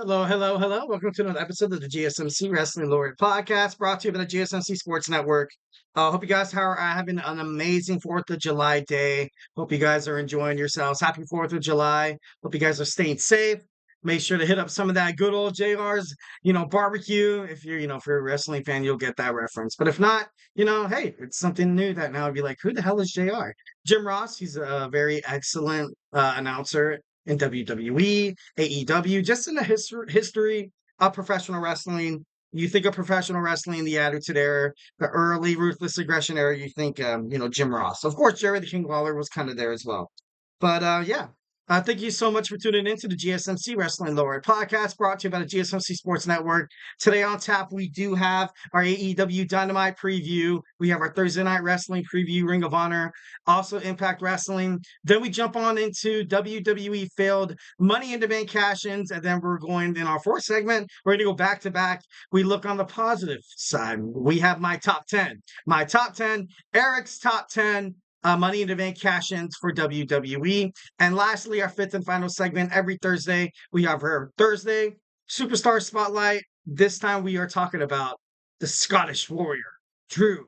Hello, hello, hello. Welcome to another episode of the GSMC Wrestling Laureate Podcast, brought to you by the GSMC Sports Network. Hope you guys are having an amazing 4th of July day. Hope you guys are enjoying yourselves. Happy 4th of July. Hope you guys are staying safe. Make sure to hit up some of that good old JR's, barbecue. If you're a wrestling fan, you'll get that reference. But if not, hey, it's something new that now would be like, who the hell is JR? Jim Ross, he's a very excellent announcer in WWE, AEW, just in the history of professional wrestling. You think of professional wrestling, the Attitude Era, the early Ruthless Aggression Era, you think, Jim Ross. Of course, Jerry the King Lawler was kind of there as well. But yeah, thank you so much for tuning in to the GSMC Wrestling Laureate Podcast, brought to you by the GSMC Sports Network. Today on tap, we do have our AEW Dynamite preview. We have our Thursday Night Wrestling preview, Ring of Honor, also Impact Wrestling. Then we jump on into WWE failed Money in the Bank cash-ins, and then we're going in our fourth segment. We're going to go back to back. We look on the positive side. We have my top 10. My top 10, Eric's top 10. Money in the Bank cash-ins for WWE. And lastly, our fifth and final segment every Thursday, we have our Thursday Superstar Spotlight. This time we are talking about the Scottish Warrior, Drew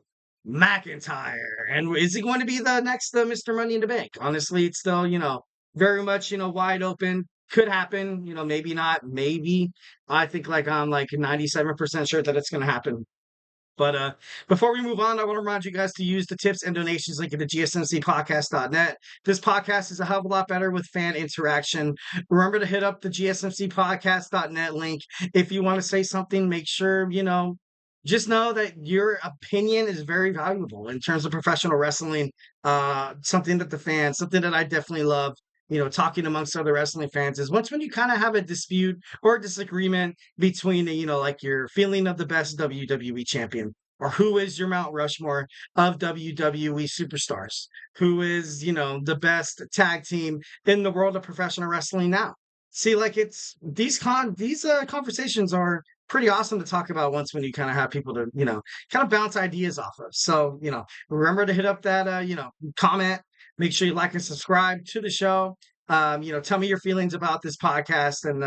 McIntyre. And is he going to be the next Mr. Money in the Bank? Honestly, it's still, very much, wide open. Could happen, maybe not, maybe. I think I'm 97% sure that it's going to happen. But before we move on, I want to remind you guys to use the tips and donations link at the gsmcpodcast.net. This podcast is a hell of a lot better with fan interaction. Remember to hit up the gsmcpodcast.net link. If you want to say something, make sure, just know that your opinion is very valuable in terms of professional wrestling. Something that I definitely love. Talking amongst other wrestling fans is when you kind of have a dispute or a disagreement between, your feeling of the best WWE champion or who is your Mount Rushmore of WWE superstars, who is, the best tag team in the world of professional wrestling now. See, it's these conversations are pretty awesome to talk about when you kind of have people to, kind of bounce ideas off of. So, remember to hit up that, comment. Make sure you like and subscribe to the show. Tell me your feelings about this podcast and,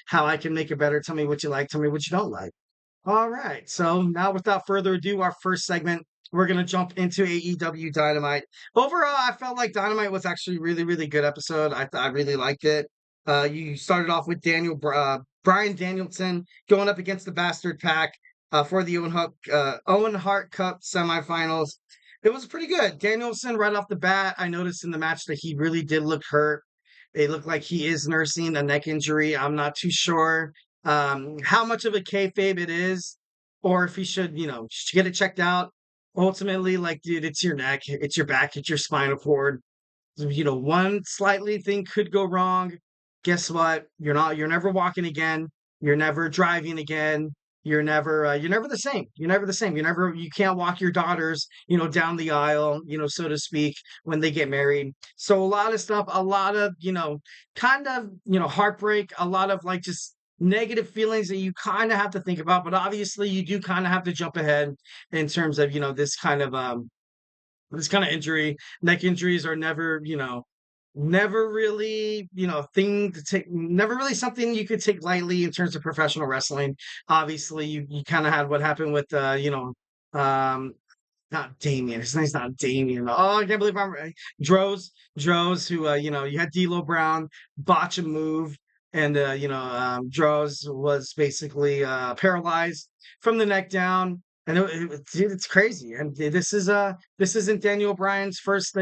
how I can make it better. Tell me what you like. Tell me what you don't like. All right. So now without further ado, our first segment, we're going to jump into AEW Dynamite. Overall, I felt like Dynamite was actually a really, really good episode. I really liked it. You started off with Bryan Danielson going up against the Bastard Pack for the Owen Hart Cup semifinals. It was pretty good. Danielson, right off the bat, I noticed in the match that he really did look hurt. It looked like he is nursing a neck injury. I'm not too sure how much of a kayfabe it is, or if he should, get it checked out. Ultimately, dude, it's your neck, it's your back, it's your spinal cord. One slightly thing could go wrong. Guess what? You're never walking again. You're never driving again. You're never the same. You're never the same. You can't walk your daughters, down the aisle, so to speak, when they get married. So a lot of stuff, a lot of, kind of, heartbreak, a lot of just negative feelings that you kind of have to think about. But obviously you do kind of have to jump ahead in terms of, this kind of injury. Neck injuries are never really, never really something you could take lightly in terms of professional wrestling. Obviously, you kind of had what happened with, not Damien. His name's not Damien. Oh, I can't believe I'm right. Droz, who, you had D'Lo Brown botch a move, and, Droz was basically paralyzed from the neck down. And dude, it's crazy. And this isn't Daniel Bryan's first,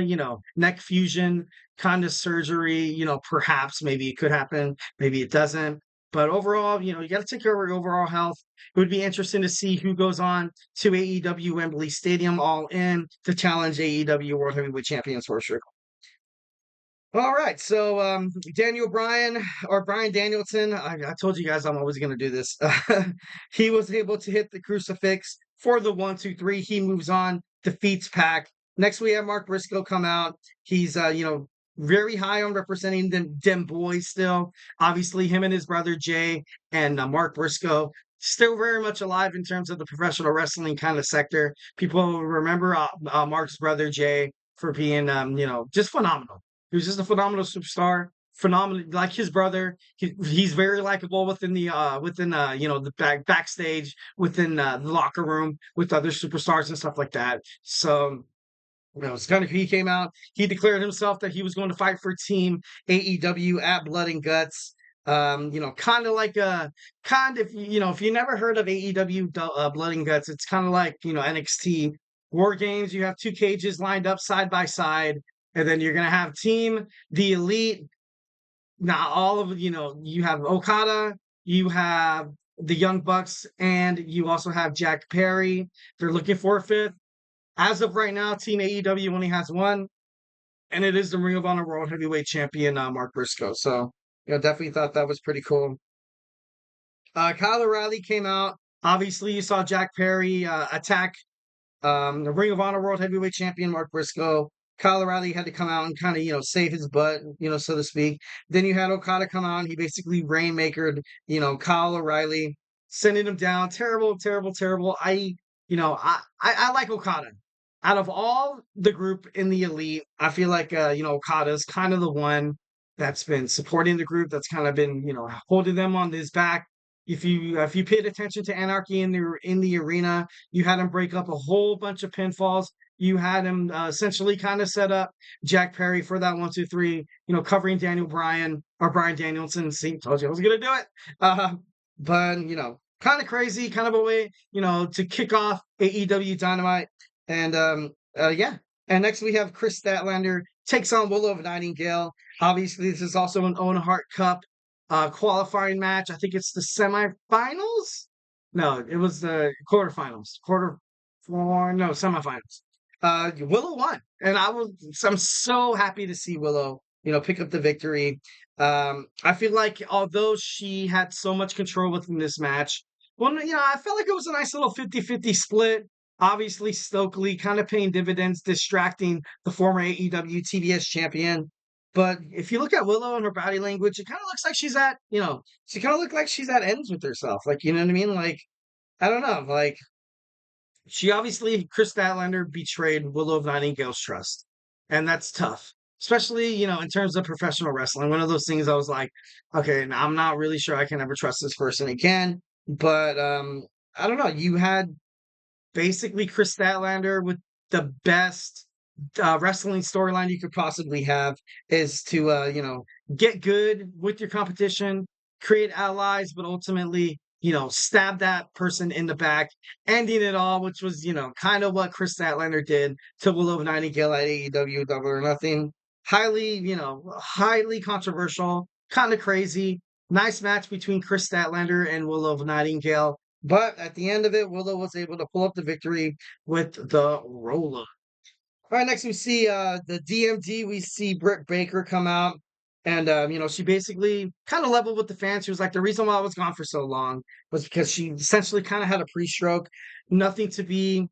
neck fusion kind of surgery. Perhaps maybe it could happen, maybe it doesn't. But overall, you got to take care of your overall health. It would be interesting to see who goes on to AEW Wembley Stadium All In to challenge AEW World Heavyweight Champions for a sure. All right, so Bryan Danielson, I told you guys I'm always going to do this. He was able to hit the crucifix for the 1, 2, 3. He moves on, defeats Pac. Next, we have Mark Briscoe come out. He's, very high on representing them boys still. Obviously, him and his brother Jay and Mark Briscoe still very much alive in terms of the professional wrestling kind of sector. People remember Mark's brother Jay for being, just phenomenal. He was just a phenomenal superstar phenomenal, like his brother. He's very likable within the backstage, within the locker room with other superstars and stuff like that. So it's kind of, he came out, he declared himself that he was going to fight for Team AEW at Blood and Guts. Kind of like a kind of, if you never heard of AEW Blood and Guts, it's kind of like NXT War Games. You have two cages lined up side by side, and then you're gonna have Team the Elite. Now all of you have Okada, you have the Young Bucks, and you also have Jack Perry. They're looking for a fifth. As of right now, Team AEW only has one, and it is the Ring of Honor World Heavyweight Champion, Mark Briscoe. So, definitely thought that was pretty cool. Kyle O'Reilly came out. Obviously, you saw Jack Perry attack the Ring of Honor World Heavyweight Champion, Mark Briscoe. Kyle O'Reilly had to come out and kind of, save his butt, so to speak. Then you had Okada come out and he basically rainmakered, Kyle O'Reilly, sending him down. Terrible, terrible, terrible. I like Okada. Out of all the group in the Elite, I feel like, Okada's kind of the one that's been supporting the group, that's kind of been, holding them on his back. If you paid attention to Anarchy in the arena, you had him break up a whole bunch of pinfalls. You had him essentially kind of set up Jack Perry for that 1-2-3, covering Bryan Danielson. See, told you I was gonna do it. But kind of crazy, kind of a way, to kick off AEW Dynamite. And yeah. And next we have Chris Statlander takes on Willow of Nightingale. Obviously, this is also an Owen Hart Cup qualifying match. I think it's the semifinals. No, it was the quarterfinals. Semifinals. Willow won, and I'm so happy to see Willow, pick up the victory. I feel like although she had so much control within this match, well, I felt like it was a nice little 50-50 split. Obviously, Stokely kind of paying dividends, distracting the former AEW TBS champion. But if you look at Willow and her body language, it kind of looks like she kind of looked like she's at ends with herself. Like, you know what I mean? Like, I don't know. Like, Chris Statlander betrayed Willow of Nightingale's trust. And that's tough, especially, in terms of professional wrestling. One of those things I was like, okay, I'm not really sure I can ever trust this person again. But I don't know. You had basically Chris Statlander with the best wrestling storyline you could possibly have, is to get good with your competition, create allies, but ultimately stab that person in the back, ending it all, which was kind of what Chris Statlander did to Willow of Nightingale at AEW Double or Nothing. Highly controversial, kind of crazy. Nice match between Chris Statlander and Willow of Nightingale. But at the end of it, Willow was able to pull up the victory with the roll-up. All right, next we see the DMD. We see Britt Baker come out, and she basically kind of leveled with the fans. She was like, the reason why I was gone for so long was because she essentially kind of had a pre-stroke. Nothing to be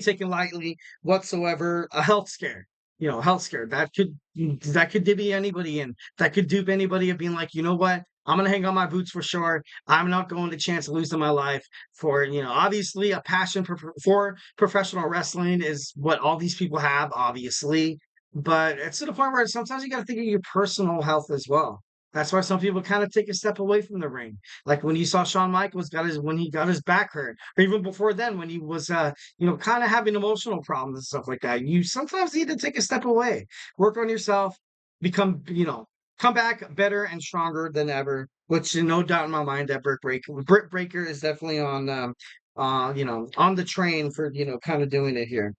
taken lightly whatsoever. A health scare. Health scare. That could divvy anybody in. That could dupe anybody of being like, you know what? I'm gonna hang on my boots for sure. I'm not going to chance losing my life for, obviously a passion for professional wrestling is what all these people have, obviously. But it's to the point where sometimes you got to think of your personal health as well. That's why some people kind of take a step away from the ring. Like when you saw Shawn Michaels when he got his back hurt, or even before then when he was, kind of having emotional problems and stuff like that. You sometimes need to take a step away, work on yourself, become, come back better and stronger than ever. Which, no doubt in my mind that Britt Baker is definitely on the train for kind of doing it here.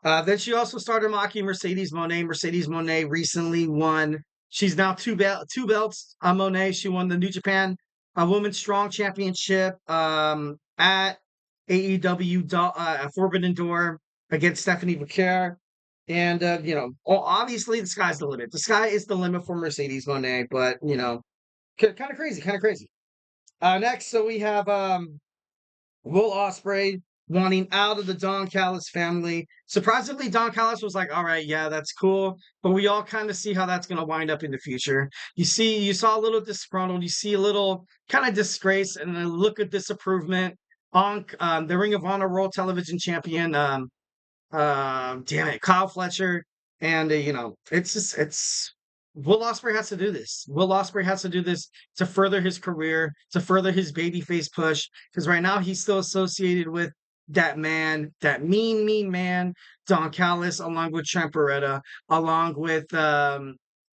Then she also started mocking Mercedes Mone. Mercedes Mone recently won. She's now two belts. Monet. She won the New Japan Women's Strong Championship at AEW Forbidden Door against Stephanie Becker. And obviously the sky's the limit. The sky is the limit for Mercedes Moné, but kind of crazy. Next, so we have Will Ospreay wanting out of the Don Callis family. Surprisingly, Don Callis was like, all right, yeah, that's cool. But we all kind of see how that's going to wind up in the future. You saw a little disgruntled. You see a little kind of disgrace and a look of disapproval on the Ring of Honor World Television Champion, Kyle Fletcher. And, it's Will Ospreay has to do this. Will Ospreay has to do this to further his career, to further his babyface push. Because right now he's still associated with that man, that mean man, Don Callis, along with Trent Beretta, along with I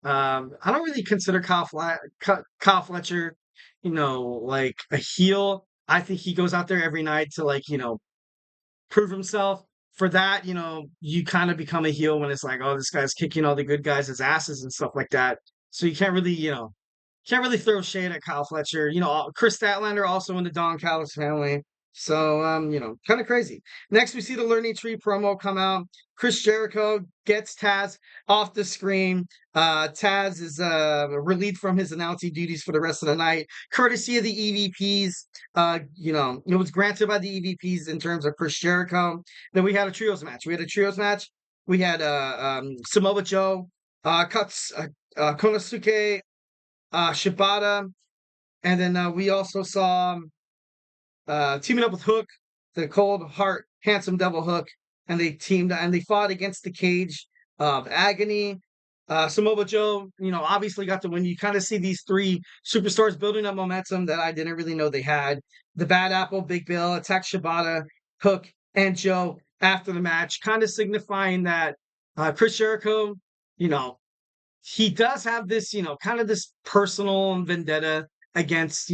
don't really consider Kyle Fletcher, like a heel. I think he goes out there every night to prove himself. For that, you kind of become a heel when it's like, oh, this guy's kicking all the good guys' asses and stuff like that. So you can't really throw shade at Kyle Fletcher. Chris Statlander also in the Don Callis family. So, kind of crazy. Next, we see the Learning Tree promo come out. Chris Jericho gets Taz off the screen. Taz is relieved from his announcing duties for the rest of the night, courtesy of the EVPs. It was granted by the EVPs in terms of Chris Jericho. Then we had a trios match. We had Samoa Joe, Konosuke Shibata, and then we also saw teaming up with Hook, the Cold Heart Handsome Devil Hook, and they fought against the Cage of Agony. Samoa Joe, obviously got the win. You kind of see these three superstars building up momentum that I didn't really know they had. The Bad Apple, Big Bill, attacked Shibata, Hook, and Joe after the match, kind of signifying that Chris Jericho, he does have this, kind of this personal vendetta against,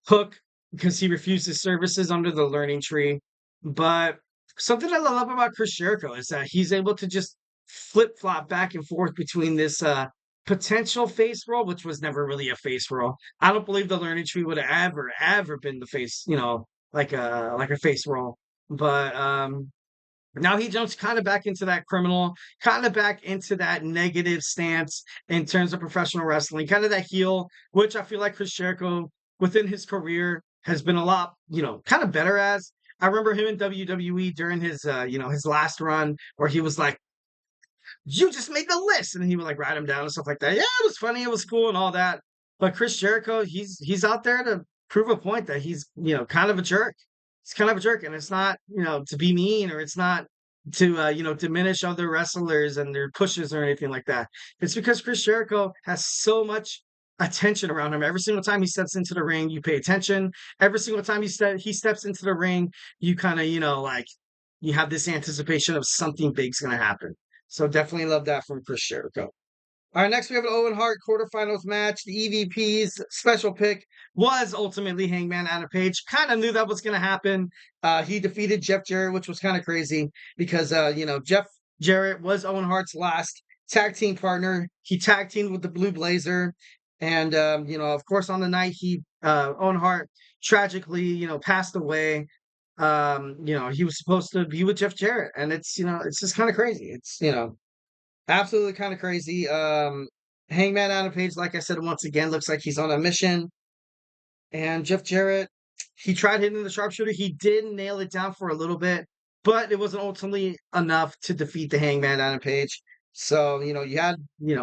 Hook because he refused his services under the Learning Tree. But something I love about Chris Jericho is that he's able to just flip-flop back and forth between this potential face role, which was never really a face role. I don't believe the Learning Tree would have ever been the face, like a face role. But now he jumps kind of back into that criminal, kind of back into that negative stance in terms of professional wrestling, kind of that heel, which I feel like Chris Jericho within his career has been a lot, kind of better as. I remember him in WWE during his, his last run where he was like, you just made the list. And then he would like write them down and stuff like that. Yeah, it was funny. It was cool and all that. But Chris Jericho, he's out there to prove a point that he's, kind of a jerk. He's kind of a jerk. And it's not, to be mean or it's not to, diminish other wrestlers and their pushes or anything like that. It's because Chris Jericho has so much attention around him. Every single time he steps into the ring, you pay attention. Every single time he steps into the ring, you kind of, you have this anticipation of something big's going to happen. So definitely love that from Chris Jericho. All right, next we have an Owen Hart quarterfinals match. The EVP's special pick was ultimately Hangman Adam Page. Kind of knew that was going to happen. He defeated Jeff Jarrett, which was kind of crazy because, Jeff Jarrett was Owen Hart's last tag team partner. He tag teamed with the Blue Blazer. And, of course, on the night Owen Hart tragically, passed away. He was supposed to be with Jeff Jarrett. And it's just kind of crazy. It's, absolutely kind of crazy. Hangman Adam Page, like I said, once again, looks like he's on a mission. And Jeff Jarrett, he tried hitting the sharpshooter. He did nail it down for a little bit, but it wasn't ultimately enough to defeat the Hangman Adam Page. So, you had,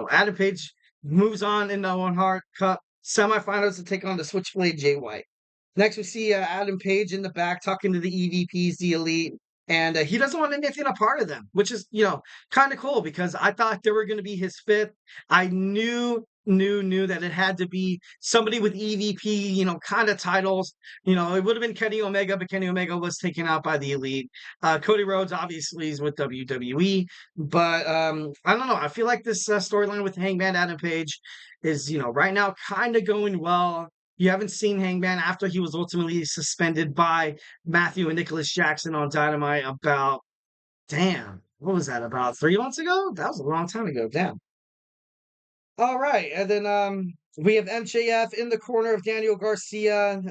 Adam Page moves on in the Owen Hart Cup semifinals to take on the Switchblade Jay White. Next, we see Adam Page in the back talking to the EVPs, the Elite. And he doesn't want anything a part of them, which is, kind of cool because I thought they were going to be his fifth. I knew that it had to be somebody with EVP, kind of titles. It would have been Kenny Omega, but Kenny Omega was taken out by the Elite. Cody Rhodes obviously is with WWE, but I don't know. I feel like this storyline with Hangman Adam Page is, right now kind of going well. You haven't seen Hangman after he was ultimately suspended by Matthew and Nicholas Jackson on Dynamite about, what was that, about 3 months ago? That was a long time ago, damn. All right, and then we have MJF in the corner of Daniel Garcia.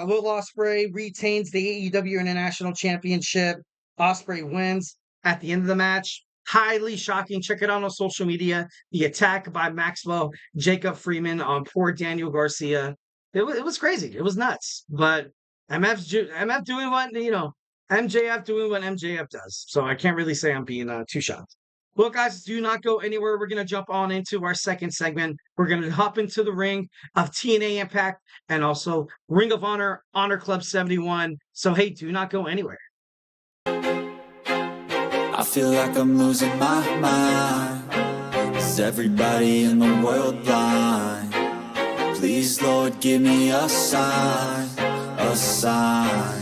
Will Ospreay retains the AEW International Championship. Ospreay wins at the end of the match. Highly shocking. Check it out on social media. The attack by Maxwell Jacob Freeman on poor Daniel Garcia. It was crazy. It was nuts. But MF doing what, MJF doing what MJF does. So I can't really say I'm being too shocked. Well, guys, do not go anywhere. We're going to jump on into our second segment. We're going to hop into the ring of TNA Impact and also Ring of Honor, Honor Club 71. So, hey, do not go anywhere. I feel like I'm losing my mind. Is everybody in the world blind? Please, Lord, give me a sign, a sign.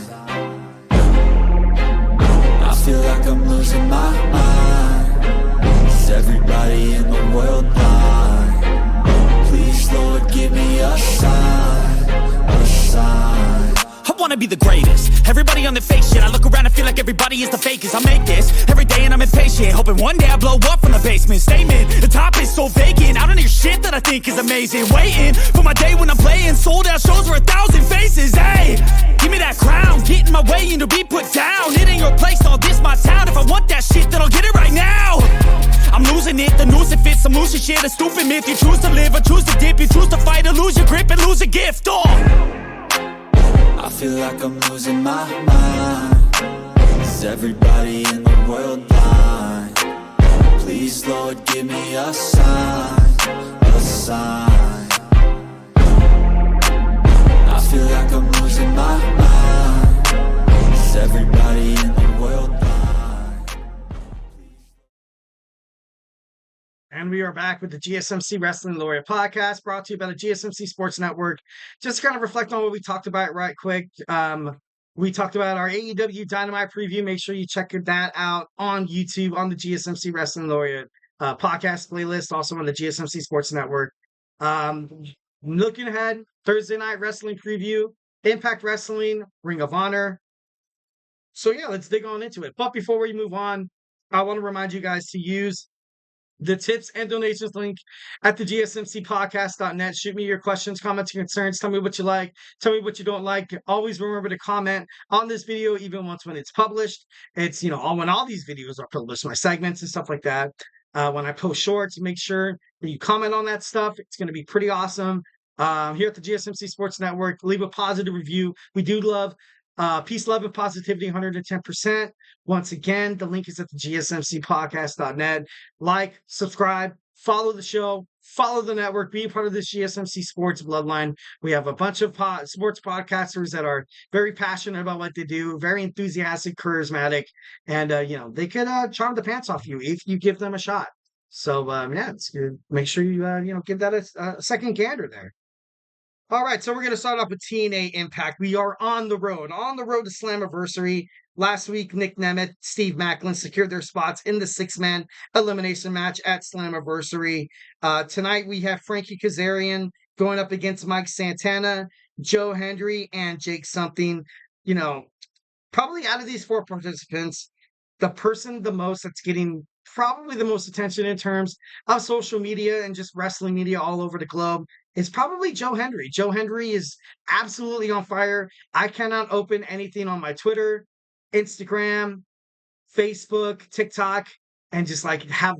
I feel like I'm losing my mind. Is everybody in the world blind? Please, Lord, give me a sign, a sign. I wanna be the greatest. Everybody on the fake shit. I look around and feel like everybody is the fakest. I make this every day and I'm impatient, hoping one day I blow up from the basement. Statement, the top is so vacant. I don't hear shit that I think is amazing. Waiting for my day when I'm playing sold out shows for 1,000 faces. Hey, give me that crown, get in my way and to be put down. It ain't your place, all this my town. If I want that shit, then I'll get it right now. I'm losing it, the noose it fits. I'm losing shit, a stupid myth. You choose to live or choose to dip. You choose to fight or lose your grip and lose a gift. I feel like I'm losing my mind. Is everybody in the world blind? Please, Lord, give me a sign, a sign. I feel like I'm losing my mind. Is everybody in the world blind? And we are back with the GSMC Wrestling Laureate Podcast, brought to you by the GSMC Sports Network. Just to kind of reflect on what we talked about right quick. We talked about our AEW Dynamite preview. Make sure you check that out on YouTube, on the GSMC Wrestling Laureate podcast playlist, also on the GSMC Sports Network. Looking ahead, Thursday night wrestling preview, Impact Wrestling, Ring of Honor. So yeah, let's dig on into it. But before we move on, I want to remind you guys to use the tips and donations link at the gsmcpodcast.net. Shoot me your questions, comments, and concerns. Tell me what you like. Tell me what you don't like. Always remember to comment on this video, even once when it's published. It's, when all these videos are published, my segments and stuff like that. When I post shorts, make sure that you comment on that stuff. It's going to be pretty awesome. Here at the GSMC Sports Network, leave a positive review. We do love peace, love, and positivity 110%. Once again, the link is at the gsmcpodcast.net. Like, subscribe, follow the show, follow the network, be a part of this GSMC Sports bloodline. We have a bunch of sports podcasters that are very passionate about what they do, very enthusiastic, charismatic, and they could charm the pants off you if you give them a shot. So it's good. Make sure you give that a second gander there. All right, so we're going to start off with TNA Impact. We are on the road to Slammiversary. Last week, Nick Nemeth, Steve Macklin secured their spots in the six-man elimination match at Slammiversary. Tonight, we have Frankie Kazarian going up against Mike Santana, Joe Hendry, and Jake Something. Probably out of these four participants, the person the most that's getting probably the most attention in terms of social media and just wrestling media all over the globe is probably Joe Hendry. Joe Hendry is absolutely on fire. I cannot open anything on my Twitter, Instagram, Facebook, TikTok, and just have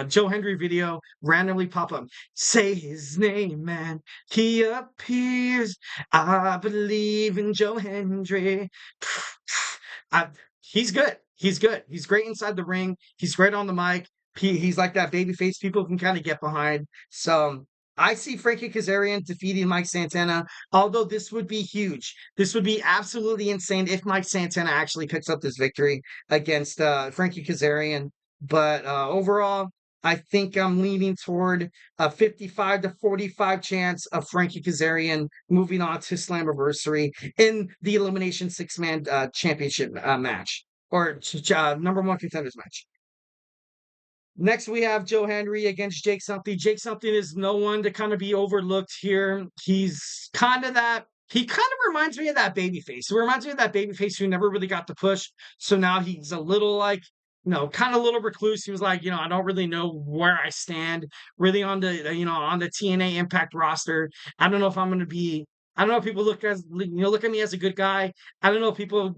Joe Hendry video randomly pop up. Say his name, man. He appears. I believe in Joe Hendry. He's good. He's good. He's great inside the ring. He's great on the mic. He's like that baby face people can kind of get behind. So I see Frankie Kazarian defeating Mike Santana, although this would be huge. This would be absolutely insane if Mike Santana actually picks up this victory against Frankie Kazarian. But overall, I think I'm leaning toward a 55 to 45 chance of Frankie Kazarian moving on to Slammiversary in the Elimination Six-Man Championship match, or number one contenders match. Next, we have Joe Hendry against Jake Something. Jake Something is no one to kind of be overlooked here. He's kind of that. He kind of reminds me of that babyface. He reminds me of that babyface who never really got the push. So now he's a little kind of a little recluse. He was like, I don't really know where I stand really on the, on the TNA Impact roster. I don't know if I'm going to be, I don't know if people look at me as a good guy. I don't know if people,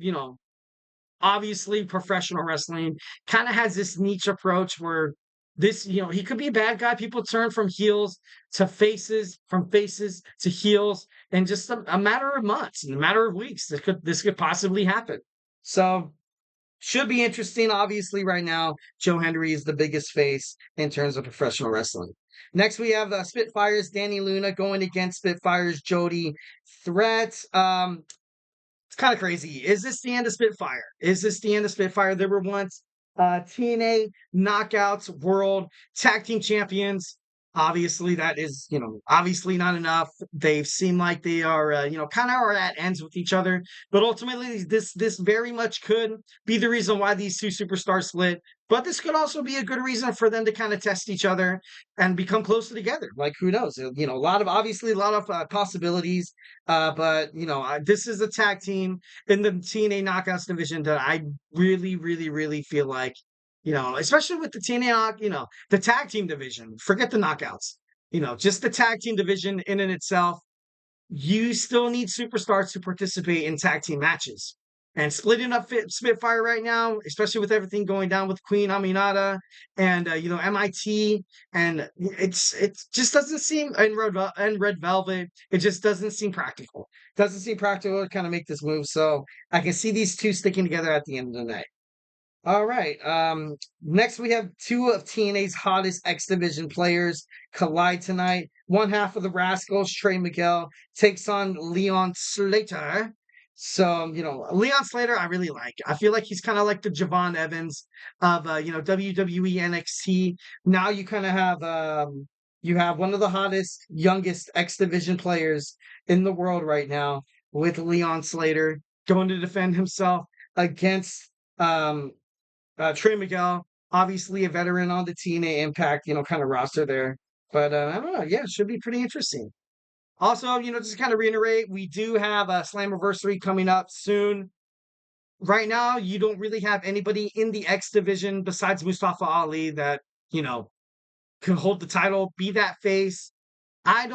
obviously professional wrestling kind of has this niche approach where this, he could be a bad guy. People turn from heels to faces, from faces to heels, in just a matter of months, in a matter of weeks. This could possibly happen. So should be interesting. Obviously, right now, Joe Hendry is the biggest face in terms of professional wrestling. Next, we have Spitfire's Danny Luna going against Spitfire's Jody Threat. It's kind of crazy. Is this the end of Spitfire? There were once TNA Knockouts World Tag Team Champions. Obviously, that is, obviously not enough. They seem like they are, kind of are at ends with each other. But ultimately, this very much could be the reason why these two superstars split. But this could also be a good reason for them to kind of test each other and become closer together. Like, who knows? A lot of possibilities. But this is a tag team in the TNA Knockouts division that I really, really, really feel like, especially with the TNA, the tag team division, forget the knockouts, just the tag team division in and itself, you still need superstars to participate in tag team matches. And splitting up Spitfire right now, especially with everything going down with Queen Aminata and MIT, and it just doesn't seem, and Red Velvet, it just doesn't seem practical. Doesn't seem practical to kind of make this move. So I can see these two sticking together at the end of the night. All right. Next we have two of TNA's hottest X Division players collide tonight. One half of the Rascals, Trey Miguel, takes on Leon Slater. So, Leon Slater, I really like. I feel like he's kind of like the Javon Evans of, WWE NXT. Now you kind of have, you have one of the hottest, youngest X Division players in the world right now with Leon Slater going to defend himself against, Trey Miguel, obviously a veteran on the TNA Impact, kind of roster there. But I don't know. Yeah, it should be pretty interesting. Also, just kind of reiterate, we do have a Slammiversary coming up soon. Right now, you don't really have anybody in the X division besides Mustafa Ali that, can hold the title, be that face. I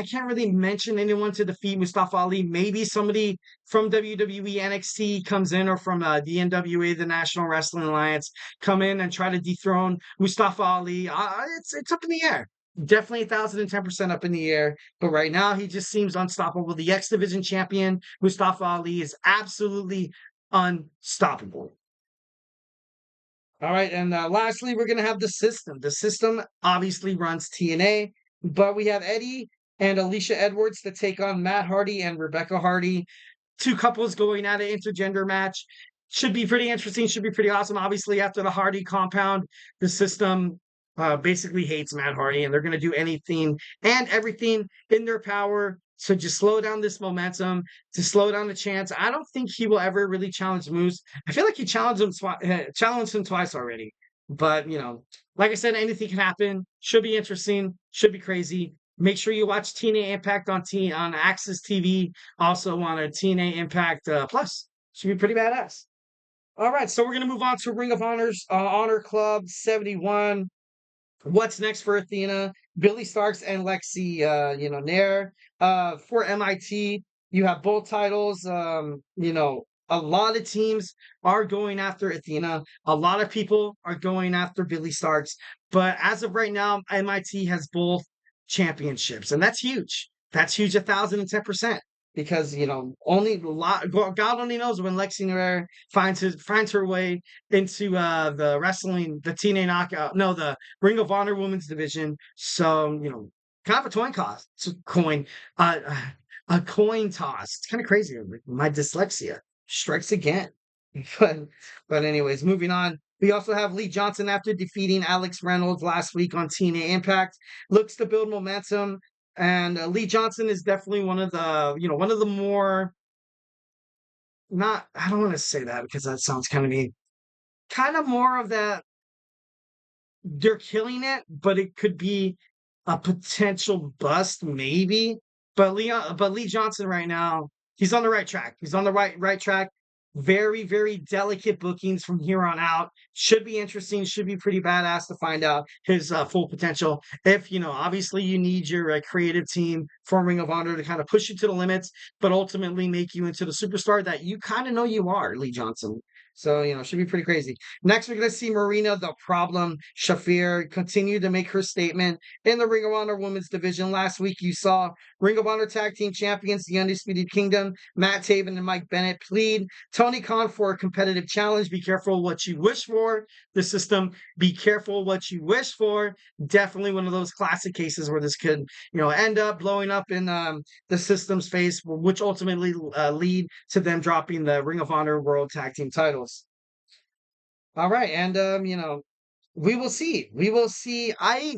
can't really mention anyone to defeat Mustafa Ali. Maybe somebody from WWE NXT comes in, or from the NWA, the National Wrestling Alliance, come in and try to dethrone Mustafa Ali. It's up in the air. Definitely 1,010% up in the air. But right now, he just seems unstoppable. The X Division champion, Mustafa Ali, is absolutely unstoppable. All right, and lastly, we're going to have the System. The System obviously runs TNA. But we have Eddie and Alicia Edwards to take on Matt Hardy and Rebecca Hardy. Two couples going at an intergender match. Should be pretty interesting. Should be pretty awesome. Obviously, after the Hardy compound, the System basically hates Matt Hardy, and they're going to do anything and everything in their power to just slow down this momentum, to slow down the chance. I don't think he will ever really challenge Moose. I feel like he challenged him twice already. But, like I said, anything can happen. Should be interesting. Should be crazy. Make sure you watch TNA Impact on Access TV. Also on a TNA Impact Plus. Should be pretty badass. All right, so we're going to move on to Ring of Honor's Honor Club 71. What's next for Athena? Billy Starks and Lexi, Nair. For MIT, you have both titles. A lot of teams are going after Athena. A lot of people are going after Billy Starks. But as of right now, MIT has both championships. And that's huge. That's huge, 1,010%. Because, God only knows when Lexi Nair finds her way into the wrestling, the TNA Knockout, no, the Ring of Honor Women's Division. So, kind of a coin toss. It's kind of crazy. My dyslexia strikes again. But anyways, moving on. We also have Lee Johnson, after defeating Alex Reynolds last week on TNA Impact, looks to build momentum. And Lee Johnson is definitely one of the more, I don't want to say that because that sounds kind of mean, kind of more of that, they're killing it, but it could be a potential bust, maybe. But Lee Johnson right now, he's on the right track. He's on the right track. Very, very delicate bookings from here on out. Should be interesting. Should be pretty badass to find out his full potential. If, obviously you need your creative team for Ring of Honor to kind of push you to the limits, but ultimately make you into the superstar that you kind of know you are, Lee Johnson. So, should be pretty crazy. Next, we're going to see Marina the Problem Shafir continue to make her statement in the Ring of Honor Women's Division. Last week, you saw Ring of Honor Tag Team Champions, the Undisputed Kingdom, Matt Taven and Mike Bennett, plead Tony Khan for a competitive challenge. Be careful what you wish for. The System, be careful what you wish for. Definitely one of those classic cases where this could, end up blowing up in the System's face, which ultimately lead to them dropping the Ring of Honor World Tag Team titles. All right, and we will see. We will see. I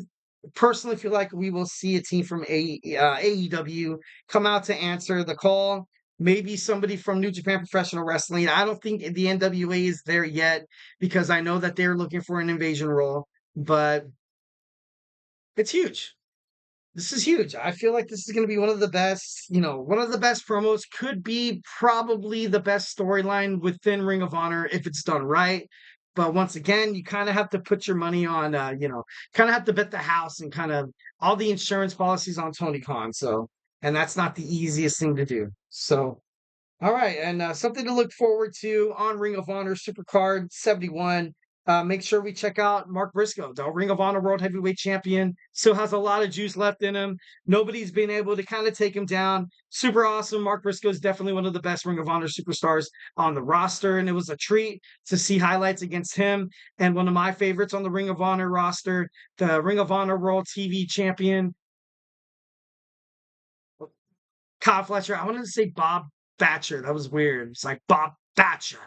personally feel like we will see a team from AEW come out to answer the call. Maybe somebody from New Japan Professional Wrestling. I don't think the NWA is there yet because I know that they're looking for an invasion role, but it's huge. This is huge. I feel like this is going to be one of the best, one of the best promos. Could be probably the best storyline within Ring of Honor if it's done right. But once again, you kind of have to put your money on, kind of have to bet the house and kind of all the insurance policies on Tony Khan. So, and that's not the easiest thing to do. So, all right, and something to look forward to on Ring of Honor Supercard 71. Make sure we check out Mark Briscoe, the Ring of Honor World Heavyweight Champion. Still has a lot of juice left in him. Nobody's been able to kind of take him down. Super awesome. Mark Briscoe is definitely one of the best Ring of Honor superstars on the roster, and it was a treat to see highlights against him. And one of my favorites on the Ring of Honor roster, the Ring of Honor World TV Champion, Kyle Fletcher. I wanted to say Bob Thatcher. That was weird. It's like Bob Thatcher.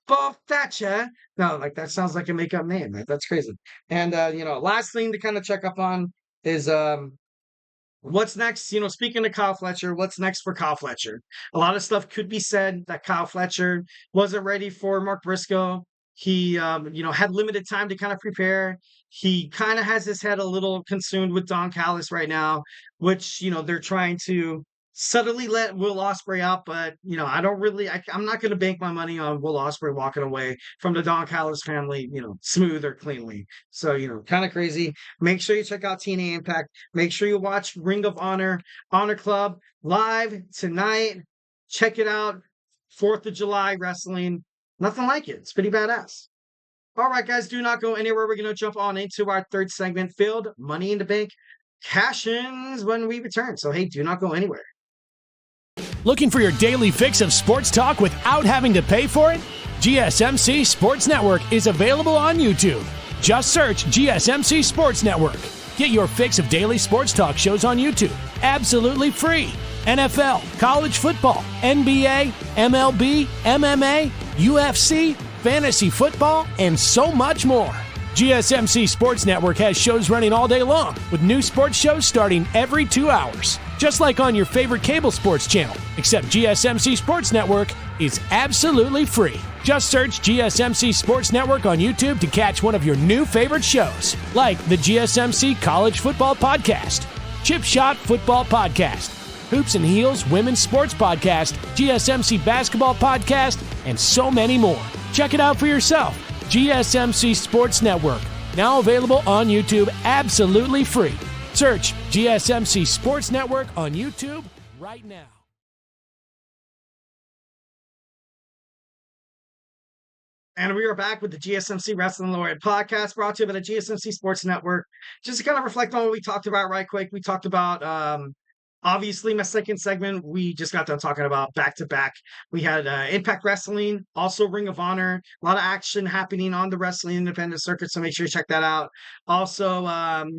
Bob Thatcher. No, like that sounds like a make-up name. That's crazy. And last thing to kind of check up on is what's next? Speaking of Kyle Fletcher, what's next for Kyle Fletcher? A lot of stuff could be said that Kyle Fletcher wasn't ready for Mark Briscoe. He had limited time to kind of prepare. He kind of has his head a little consumed with Don Callis right now, which they're trying to subtly let Will Ospreay out, but I don't really. I'm not going to bank my money on Will Ospreay walking away from the Don Callis family, smooth or cleanly. So kind of crazy. Make sure you check out TNA Impact. Make sure you watch Ring of Honor Club live tonight. Check it out. 4th of July wrestling. Nothing like it. It's pretty badass. All right, guys, do not go anywhere. We're going to jump on into our third segment, filled Money in the Bank cash-ins when we return. So, hey, do not go anywhere. Looking for your daily fix of sports talk without having to pay for it? GSMC Sports Network is available on YouTube. Just search GSMC Sports Network. Get your fix of daily sports talk shows on YouTube, absolutely free. NFL, college football, NBA, MLB, MMA, UFC, fantasy football, and so much more. GSMC Sports Network has shows running all day long, with new sports shows starting every 2 hours. Just like on your favorite cable sports channel, except GSMC Sports Network is absolutely free. Just search GSMC Sports Network on YouTube to catch one of your new favorite shows, like the GSMC College Football Podcast, Chip Shot Football Podcast, Hoops and Heels Women's Sports Podcast, GSMC Basketball Podcast, and so many more. Check it out for yourself. GSMC Sports Network, now available on YouTube absolutely free. Search GSMC Sports Network on YouTube right now. And we are back with the GSMC Wrestling Laureate Podcast, brought to you by the GSMC Sports Network. Just to kind of reflect on what we talked about right quick, we talked about obviously, my second segment, we just got done talking about back-to-back. We had Impact Wrestling, also Ring of Honor. A lot of action happening on the Wrestling Independent Circuit, so make sure you check that out. Also,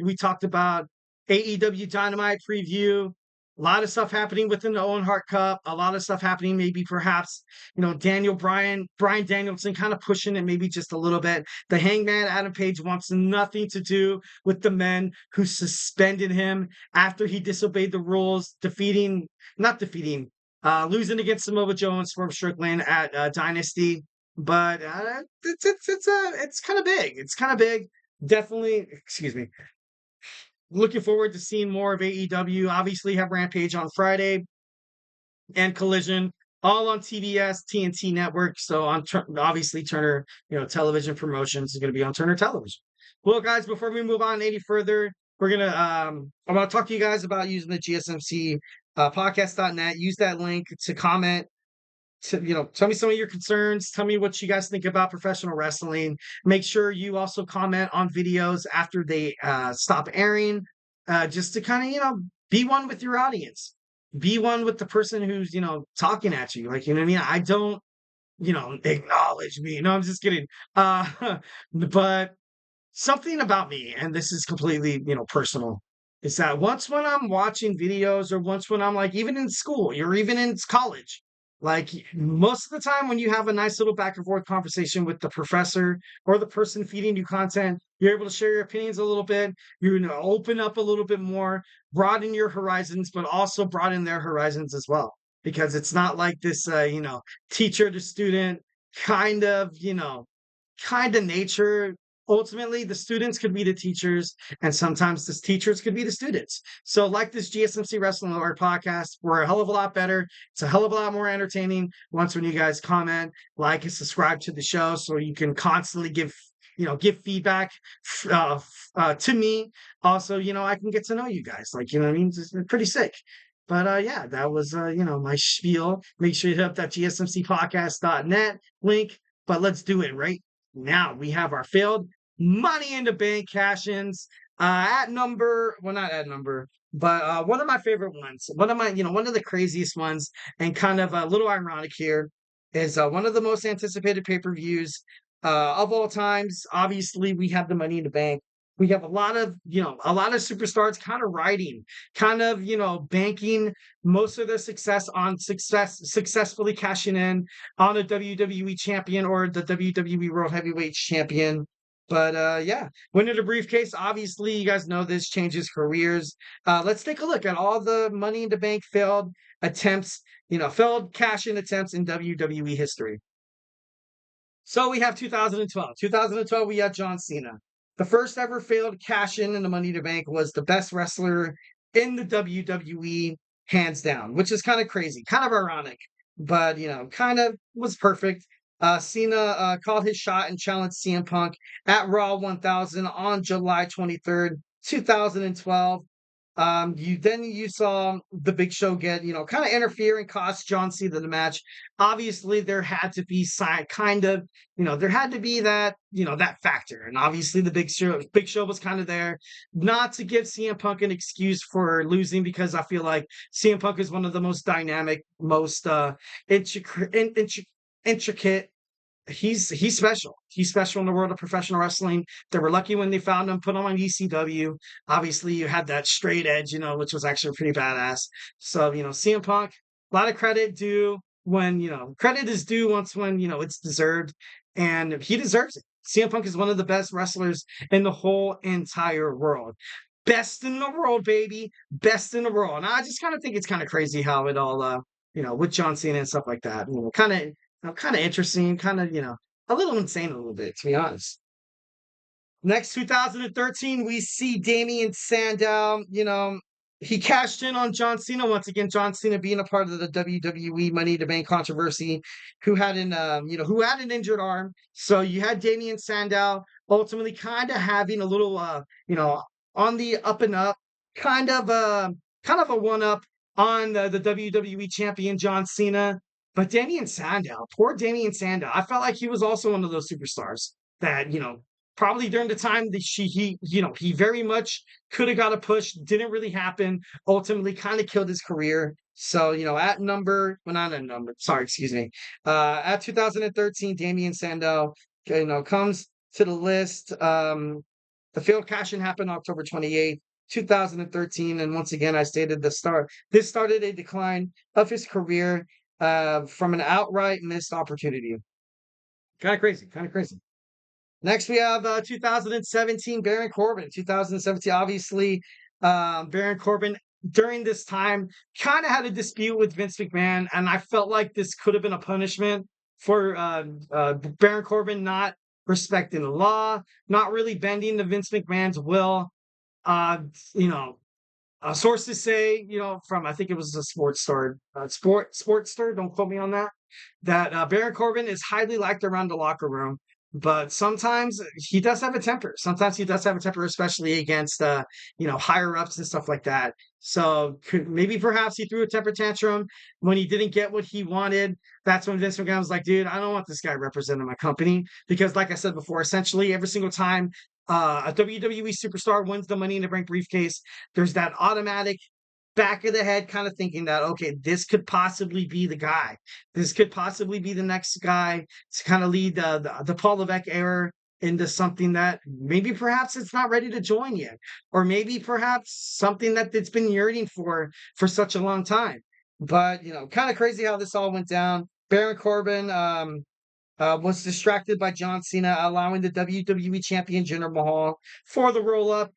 we talked about AEW Dynamite preview. A lot of stuff happening within the Owen Hart Cup. A lot of stuff happening, maybe perhaps, Bryan Danielson kind of pushing it maybe just a little bit. The Hangman Adam Page wants nothing to do with the men who suspended him after he disobeyed the rules, losing against Samoa Joe and Swerve Strickland at Dynasty. But it's kind of big. It's kind of big. Definitely, excuse me. Looking forward to seeing more of AEW. Obviously, have Rampage on Friday and Collision, all on TBS, TNT Network. So on obviously Turner, Television Promotions is going to be on Turner Television. Well, guys, before we move on any further, we're gonna I'm gonna talk to you guys about using the GSMC podcast.net. Use that link to comment. To tell me some of your concerns. Tell me what you guys think about professional wrestling. Make sure you also comment on videos after they stop airing, just to kind of be one with your audience. Be one with the person who's talking at you. Like, what I mean? I don't acknowledge me. No, I'm just kidding. But something about me, and this is completely personal, is that once when I'm watching videos, or once when I'm like even in school or even in college. Like most of the time when you have a nice little back and forth conversation with the professor or the person feeding you content, you're able to share your opinions a little bit. You know, open up a little bit more, broaden your horizons, but also broaden their horizons as well. Because it's not like this, teacher to student kind of, kind of nature. Ultimately, the students could be the teachers, and sometimes the teachers could be the students. So, like this GSMC Wrestling Laureate podcast, we're a hell of a lot better. It's a hell of a lot more entertaining once when you guys comment, like, and subscribe to the show, so you can constantly give feedback to me. Also, I can get to know you guys. Like, you know what I mean? It's pretty sick. But yeah, that was my spiel. Make sure you hit up that gsmcpodcast.net link. But let's do it right now. We have our failed Money in the Bank cash-ins at number, well, not at number, but one of my favorite ones. One of the craziest ones, and kind of a little ironic here, is one of the most anticipated pay-per-views of all times. Obviously, we have the Money in the Bank. We have a lot of superstars kind of riding, kind of, banking most of their success on successfully cashing in on a WWE champion or the WWE World Heavyweight champion. But yeah, winning the briefcase, obviously, you guys know this changes careers. Let's take a look at all the Money in the Bank failed attempts, failed cash-in attempts in WWE history. So we have 2012. 2012, we have John Cena. The first ever failed cash-in the Money in the Bank was the best wrestler in the WWE, hands down, which is kind of crazy, kind of ironic, but, kind of was perfect. Cena called his shot and challenged CM Punk at Raw 1000 on July 23rd, 2012. You saw the Big Show get, kind of interfere and cost John Cena the match. Obviously, there had to be there had to be that, that factor. And obviously the Big Show was kind of there, not to give CM Punk an excuse for losing, because I feel like CM Punk is one of the most dynamic, most intricate. He's special. He's special in the world of professional wrestling. They were lucky when they found him, put him on ECW. Obviously, you had that straight edge, which was actually pretty badass. So, CM Punk, a lot of credit due when, credit is due once when, it's deserved. And he deserves it. CM Punk is one of the best wrestlers in the whole entire world. Best in the world, baby. Best in the world. And I just kind of think it's kind of crazy how it all, with John Cena and stuff like that, kind of interesting, kind of, a little insane a little bit, to be honest. Next, 2013, we see Damien Sandow. He cashed in on John Cena once again. John Cena being a part of the WWE Money in the Bank controversy, who had an injured arm. So you had Damien Sandow ultimately kind of having a little, on the up and up, kind of a one up on the WWE champion John Cena. But Damien Sandow, poor Damien Sandow, I felt like he was also one of those superstars that, probably during the time that he very much could have got a push, didn't really happen, ultimately kind of killed his career. So, at 2013, Damien Sandow, comes to the list. The failed cash-in happened October 28th, 2013. And once again, I stated this started a decline of his career from an outright missed opportunity. Kind of crazy. Next, we have 2017, Baron Corbin. 2017, obviously, Baron Corbin, during this time, kind of had a dispute with Vince McMahon, and I felt like this could have been a punishment for Baron Corbin not respecting the law, not really bending to Vince McMahon's will. Sources say, from, I think it was a Sports Star, don't quote me on that Baron Corbin is highly liked around the locker room, but sometimes he does have a temper. Especially against, higher ups and stuff like that. So maybe perhaps he threw a temper tantrum when he didn't get what he wanted. That's when Vince McMahon was like, dude, I don't want this guy representing my company. Because like I said before, essentially every single time a WWE superstar wins the Money in the Bank briefcase, there's that automatic back of the head kind of thinking that, okay, this could possibly be the guy. This could possibly be the next guy to kind of lead the Paul Levesque era into something that maybe perhaps it's not ready to join yet. Or maybe perhaps something that it's been yearning for such a long time. But, kind of crazy how this all went down. Baron Corbin was distracted by John Cena, allowing the WWE Champion Jinder Mahal for the roll-up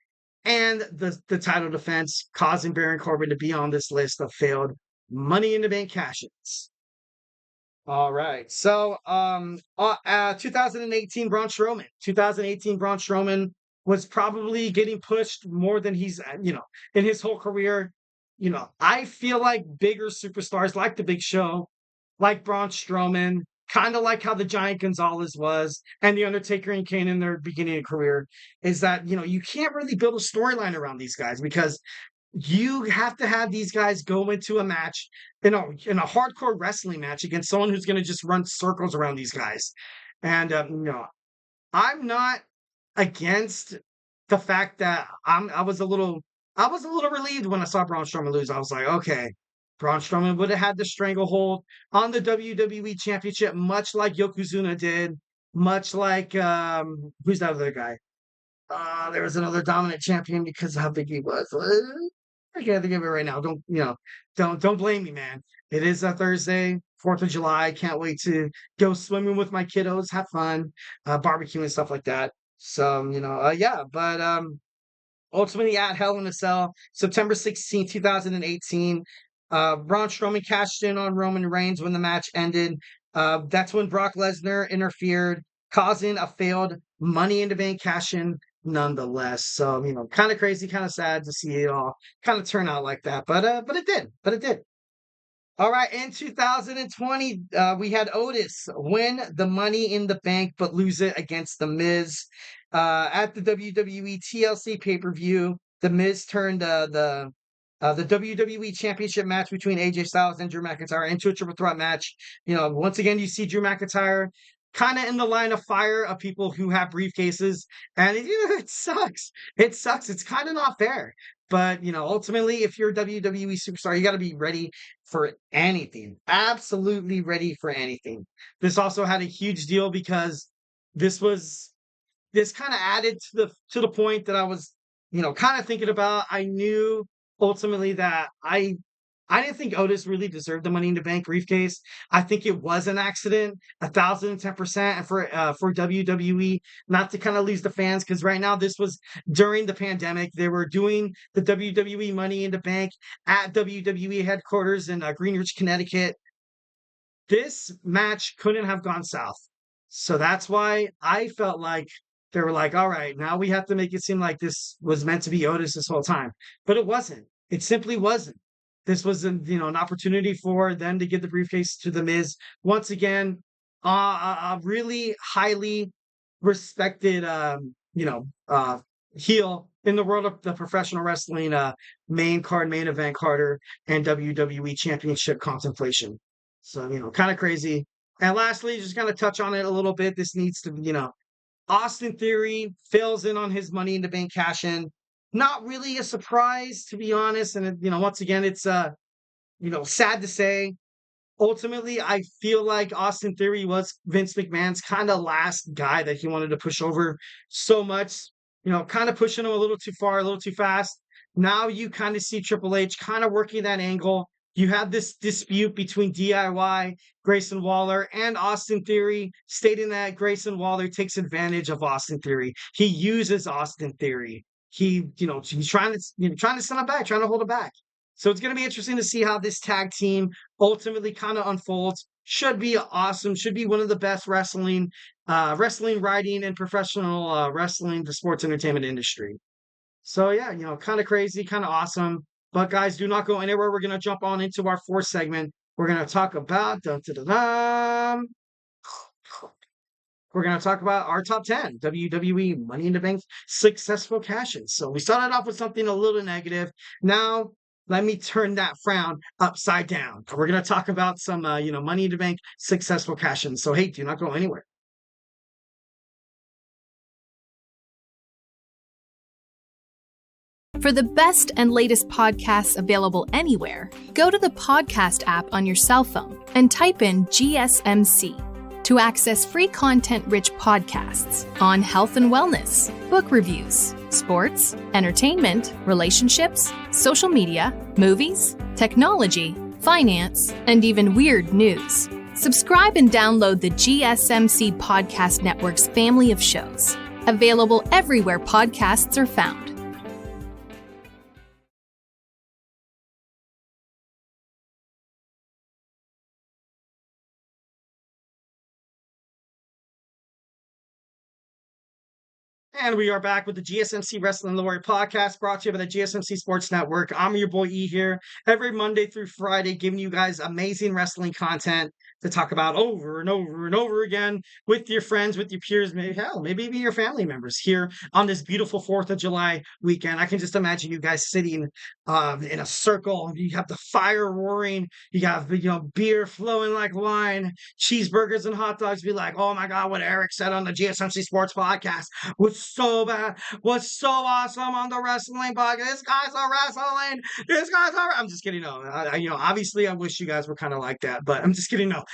and the title defense, causing Baron Corbin to be on this list of failed Money in the Bank cash-ins. All right. So, 2018 Braun Strowman. 2018 Braun Strowman was probably getting pushed more than he's, in his whole career. I feel like bigger superstars like The Big Show, like Braun Strowman, kind of like how the Giant Gonzalez was, and The Undertaker and Kane in their beginning of career, is that, you can't really build a storyline around these guys because you have to have these guys go into a match, in a hardcore wrestling match against someone who's going to just run circles around these guys. And, I'm not against the fact that I was a little relieved when I saw Braun Strowman lose. I was like, okay, Braun Strowman would have had the stranglehold on the WWE Championship, much like Yokozuna did, much like who's that other guy? There was another dominant champion because of how big he was. I can't think of it right now. Don't blame me, man. It is a Thursday, 4th of July. Can't wait to go swimming with my kiddos, have fun, barbecue and stuff like that. So, yeah, but ultimately at Hell in a Cell, September 16, 2018, Braun Strowman cashed in on Roman Reigns when the match ended. That's when Brock Lesnar interfered, causing a failed Money in the Bank cash-in nonetheless. So, kind of crazy, kind of sad to see it all kind of turn out like that. But it did. All right, in 2020, we had Otis win the Money in the Bank, but lose it against The Miz. At the WWE TLC pay-per-view, The Miz turned the WWE Championship match between AJ Styles and Drew McIntyre into a triple threat match. Once again, you see Drew McIntyre kind of in the line of fire of people who have briefcases, and it sucks. It sucks. It's kind of not fair. But, ultimately, if you're a WWE superstar, you got to be ready for anything. Absolutely ready for anything. This also had a huge deal because this kind of added to the point that I was, kind of thinking about. I knew ultimately that I didn't think Otis really deserved the Money in the Bank briefcase. I think it was an accident, 1,010%, and for WWE not to kind of lose the fans, because right now this was during the pandemic. They were doing the WWE Money in the Bank at WWE headquarters in Greenwich, Connecticut. This match couldn't have gone south. So that's why I felt like they were like, all right, now we have to make it seem like this was meant to be Otis this whole time. But it wasn't. It simply wasn't. This was an opportunity for them to give the briefcase to The Miz. Once again, a really highly respected, heel in the world of the professional wrestling, main event Carter, and WWE Championship contemplation. So, kind of crazy. And lastly, just going to touch on it a little bit. This needs to, Austin Theory fails in on his Money in the Bank cash-in. Not really a surprise, to be honest. And, once again, it's, sad to say. Ultimately, I feel like Austin Theory was Vince McMahon's kind of last guy that he wanted to push over so much, kind of pushing him a little too far, a little too fast. Now you kind of see Triple H kind of working that angle. You have this dispute between DIY, Grayson Waller, and Austin Theory, stating that Grayson Waller takes advantage of Austin Theory. He uses Austin Theory. He's trying to send it back, trying to hold it back. So it's going to be interesting to see how this tag team ultimately kind of unfolds. Should be awesome. Should be one of the best wrestling writing and professional wrestling, the sports entertainment industry. So yeah, kind of crazy, kind of awesome. But guys, do not go anywhere. We're going to jump on into our fourth segment. We're going to talk about We're going to talk about our top 10 WWE Money in the Bank successful cash-ins. So we started off with something a little negative. Now, let me turn that frown upside down. We're going to talk about some, Money in the Bank successful cash-ins. So, hey, do not go anywhere. For the best and latest podcasts available anywhere, go to the podcast app on your cell phone and type in GSMC to access free content-rich podcasts on health and wellness, book reviews, sports, entertainment, relationships, social media, movies, technology, finance, and even weird news. Subscribe and download the GSMC Podcast Network's family of shows, available everywhere podcasts are found. And we are back with the GSMC Wrestling Laureate Podcast, brought to you by the GSMC Sports Network. I'm your boy E here, every Monday through Friday, giving you guys amazing wrestling content to talk about over and over and over again with your friends, with your peers, maybe even your family members here on this beautiful 4th of July weekend. I can just imagine you guys sitting in a circle. You have the fire roaring. You have, beer flowing like wine, cheeseburgers and hot dogs. Be like, oh my God, what Eric said on the GSMC Sports Podcast was so bad, was so awesome on the wrestling podcast. This guy's a wrestling. This guy's a. I'm just kidding. No, obviously, I wish you guys were kind of like that, but I'm just kidding. No,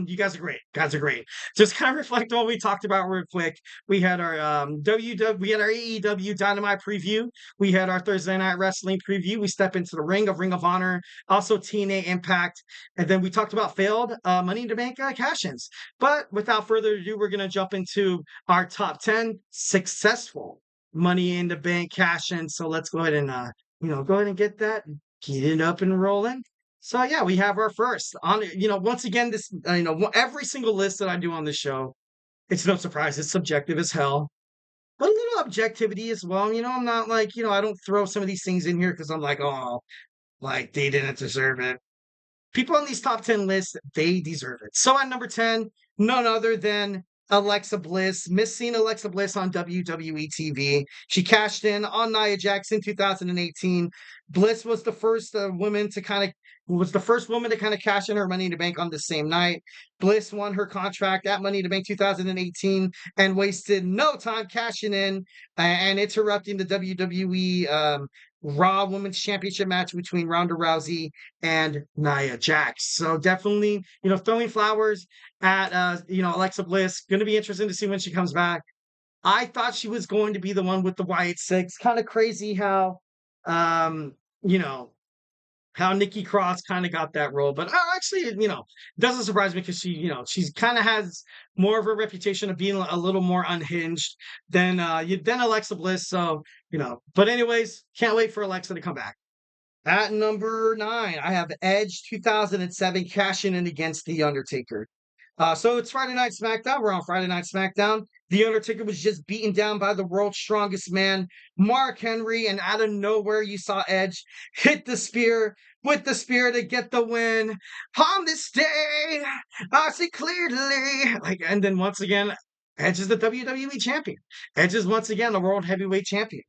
you guys are great. Guys are great. Just kind of reflect on what we talked about real quick. We had our we had our AEW Dynamite preview. We had our Thursday Night Wrestling preview. We step into the Ring of Honor, also TNA Impact, and then we talked about failed Money in the Bank cash-ins. But without further ado, we're gonna jump into our top 10 successful Money in the Bank cash-ins. So let's go ahead and go ahead and get it up and rolling. So yeah, we have our first on, once again, this, every single list that I do on this show, it's no surprise, it's subjective as hell, but a little objectivity as well. I'm not like, I don't throw some of these things in here because I'm like, oh, like they didn't deserve it. People on these top 10 lists, they deserve it. So at number 10, none other than Alexa Bliss. Missing Alexa Bliss on WWE TV. She cashed in on Nia Jax in 2018. Bliss was the first woman to kind of cash in her Money in the Bank on the same night. Bliss won her contract at Money in the Bank 2018 and wasted no time cashing in and interrupting the WWE Raw Women's Championship match between Ronda Rousey and Nia Jax. So definitely, throwing flowers at, Alexa Bliss. Going to be interesting to see when she comes back. I thought she was going to be the one with the Wyatt Six. Kind of crazy how, how Nikki Cross kind of got that role. But actually, doesn't surprise me because she's kind of has more of a reputation of being a little more unhinged than Alexa Bliss. So, but anyways, can't wait for Alexa to come back. At number 9, I have Edge 2007 cashing in against The Undertaker. So it's Friday Night SmackDown. We're on Friday Night SmackDown. The Undertaker was just beaten down by the world's strongest man, Mark Henry, and out of nowhere, you saw Edge hit the spear with the spear to get the win. On this day, I see clearly. And then once again, Edge is the WWE champion. Edge is once again the world heavyweight champion.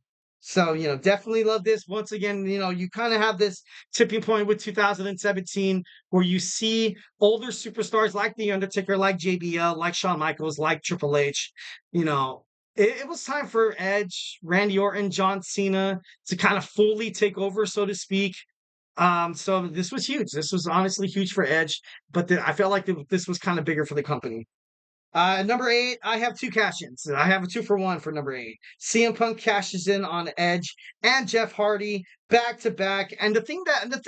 So, definitely love this. Once again, you kind of have this tipping point with 2017 where you see older superstars like The Undertaker, like JBL, like Shawn Michaels, like Triple H. It was time for Edge, Randy Orton, John Cena to kind of fully take over, so to speak. So this was huge. This was honestly huge for Edge, but I felt like this was kind of bigger for the company. Number 8, I have 2 cash-ins. I have a 2-for-1 for number 8. CM Punk cashes in on Edge and Jeff Hardy back to back. And the thing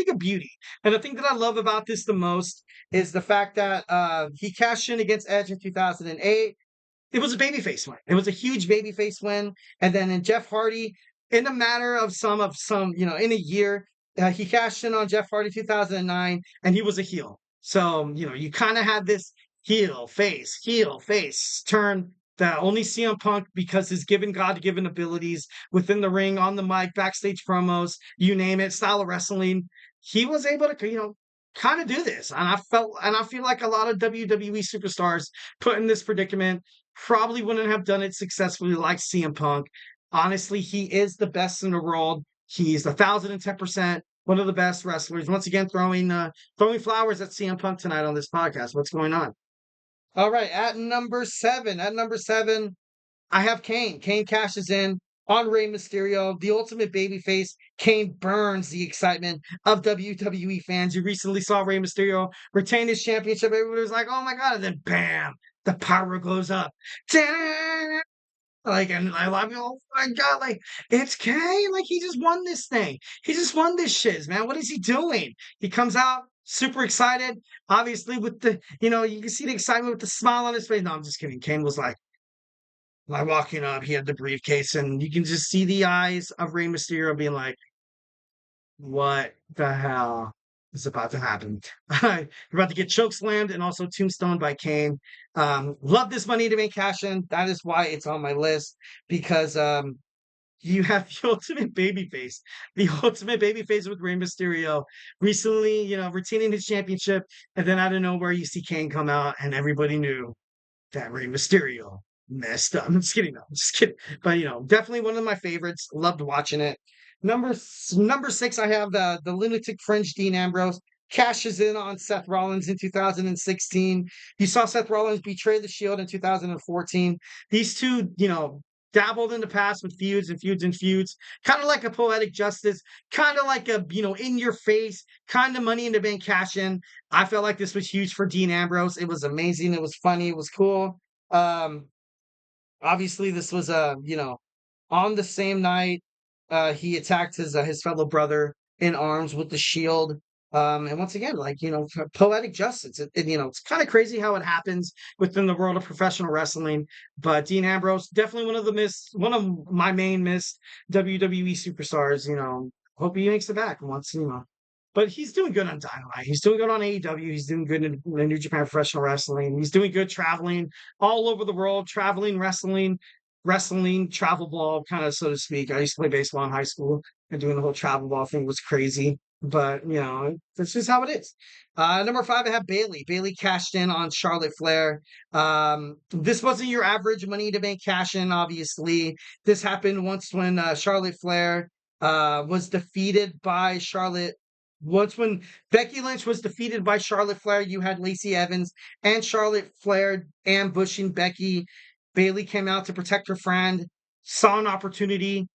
of beauty, and the thing that I love about this the most is the fact that he cashed in against Edge in 2008. It was a babyface win. It was a huge babyface win. And then in Jeff Hardy, in a matter of some, in a year, he cashed in on Jeff Hardy 2009, and he was a heel. So, you kind of had this heel, face turn that only CM Punk, because his God-given abilities within the ring, on the mic, backstage promos, you name it, style of wrestling, he was able to, kind of do this. And I feel like a lot of WWE superstars put in this predicament probably wouldn't have done it successfully like CM Punk. Honestly, he is the best in the world. He's 1,010% one of the best wrestlers. Once again, throwing flowers at CM Punk tonight on this podcast. What's going on? All right, at number 7, I have Kane. Kane cashes in on Rey Mysterio, the ultimate babyface. Kane burns the excitement of WWE fans. You recently saw Rey Mysterio retain his championship. Everybody was like, oh my God, and then bam, the power goes up. And I love you. Oh my God, it's Kane. He just won this thing. He just won this shiz, man. What is he doing? He comes out, super excited. Obviously, with the, you can see the excitement with the smile on his face. No, I'm just kidding. Kane was like walking up, he had the briefcase, and you can just see the eyes of Rey Mysterio being like, what the hell is about to happen? You're about to get chokeslammed and also tombstoned by Kane. Love this Money to Bank cash in. That is why it's on my list, because you have the ultimate babyface. The ultimate babyface with Rey Mysterio recently, retaining his championship. And then out of nowhere, you see Kane come out, and everybody knew that Rey Mysterio messed up. I'm just kidding. No, I'm just kidding. But, definitely one of my favorites. Loved watching it. Number 6, I have the lunatic fringe Dean Ambrose cashes in on Seth Rollins in 2016. You saw Seth Rollins betray the Shield in 2014. These two, dabbled in the past with feuds and feuds and feuds, kind of like a poetic justice, kind of like a, in your face, kind of Money in the Bank cash in. I felt like this was huge for Dean Ambrose. It was amazing. It was funny. It was cool. Obviously this was on the same night, he attacked his fellow brother in arms with the Shield. And once again, poetic justice. It's kind of crazy how it happens within the world of professional wrestling. But Dean Ambrose, definitely one of my main missed WWE superstars. Hope he makes it back once. But he's doing good on Dynamite. He's doing good on AEW. He's doing good in New Japan Professional Wrestling. He's doing good traveling all over the world, traveling, wrestling, travel ball, kind of, so to speak. I used to play baseball in high school, and doing the whole travel ball thing was crazy. But, that's just how it is. Number 5, I have Bayley. Bayley cashed in on Charlotte Flair. This wasn't your average Money to Bank cash in, obviously. This happened once when Charlotte Flair was defeated by Charlotte. Once when Becky Lynch was defeated by Charlotte Flair, you had Lacey Evans and Charlotte Flair ambushing Becky. Bayley came out to protect her friend, saw an opportunity,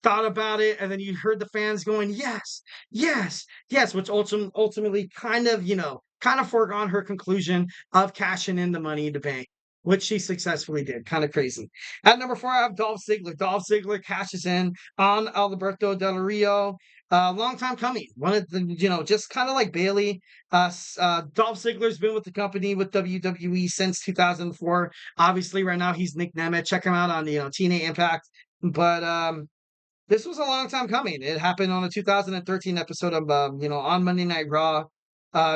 thought about it, and then you heard the fans going, yes, yes, yes, which ultimately kind of foregone her conclusion of cashing in the Money in the Bank, which she successfully did. Kind of crazy. At number 4, I have Dolph Ziggler. Dolph Ziggler cashes in on Alberto Del Rio. Long time coming. One of the, just kind of like Bayley. Dolph Ziggler's been with the company with WWE since 2004. Obviously, right now he's Nick Nemeth. Check him out on the TNA Impact. But this was a long time coming. It happened on a 2013 episode of on Monday Night Raw.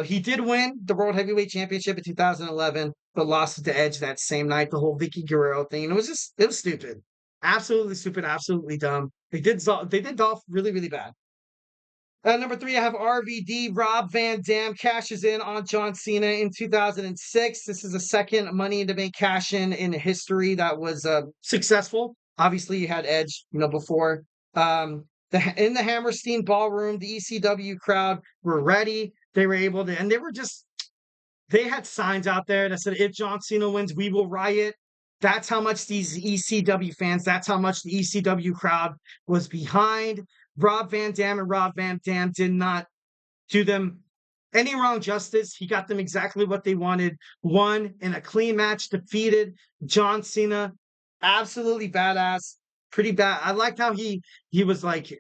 He did win the World Heavyweight Championship in 2011, but lost it to Edge that same night. The whole Vicky Guerrero thing. It was stupid. Absolutely stupid. Absolutely dumb. They did Dolph really, really bad. Number 3, I have RVD. Rob Van Dam cashes in on John Cena in 2006. This is the second Money in the Bank cash in history that was successful. Obviously, you had Edge, before. In the Hammerstein Ballroom, the ECW crowd were ready. They were able to, and they had signs out there that said, if John Cena wins, we will riot. That's how much these ECW fans, that's how much the ECW crowd was behind Rob Van Dam, and Rob Van Dam did not do them any wrong justice. He got them exactly what they wanted. Won in a clean match, defeated John Cena. Absolutely badass. Pretty bad. I liked how he was like,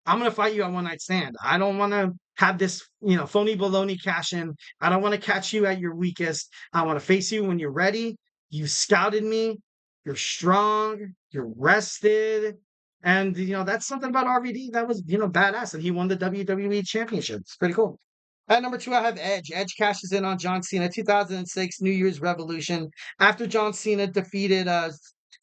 I'm going to fight you at One Night Stand. I don't want to have this, phony baloney cash in. I don't want to catch you at your weakest. I want to face you when you're ready. You scouted me. You're strong. You're rested. And, that's something about RVD that was, badass. And he won the WWE Championship. It's pretty cool. At number 2, I have Edge. Edge cashes in on John Cena, 2006 New Year's Revolution. After John Cena defeated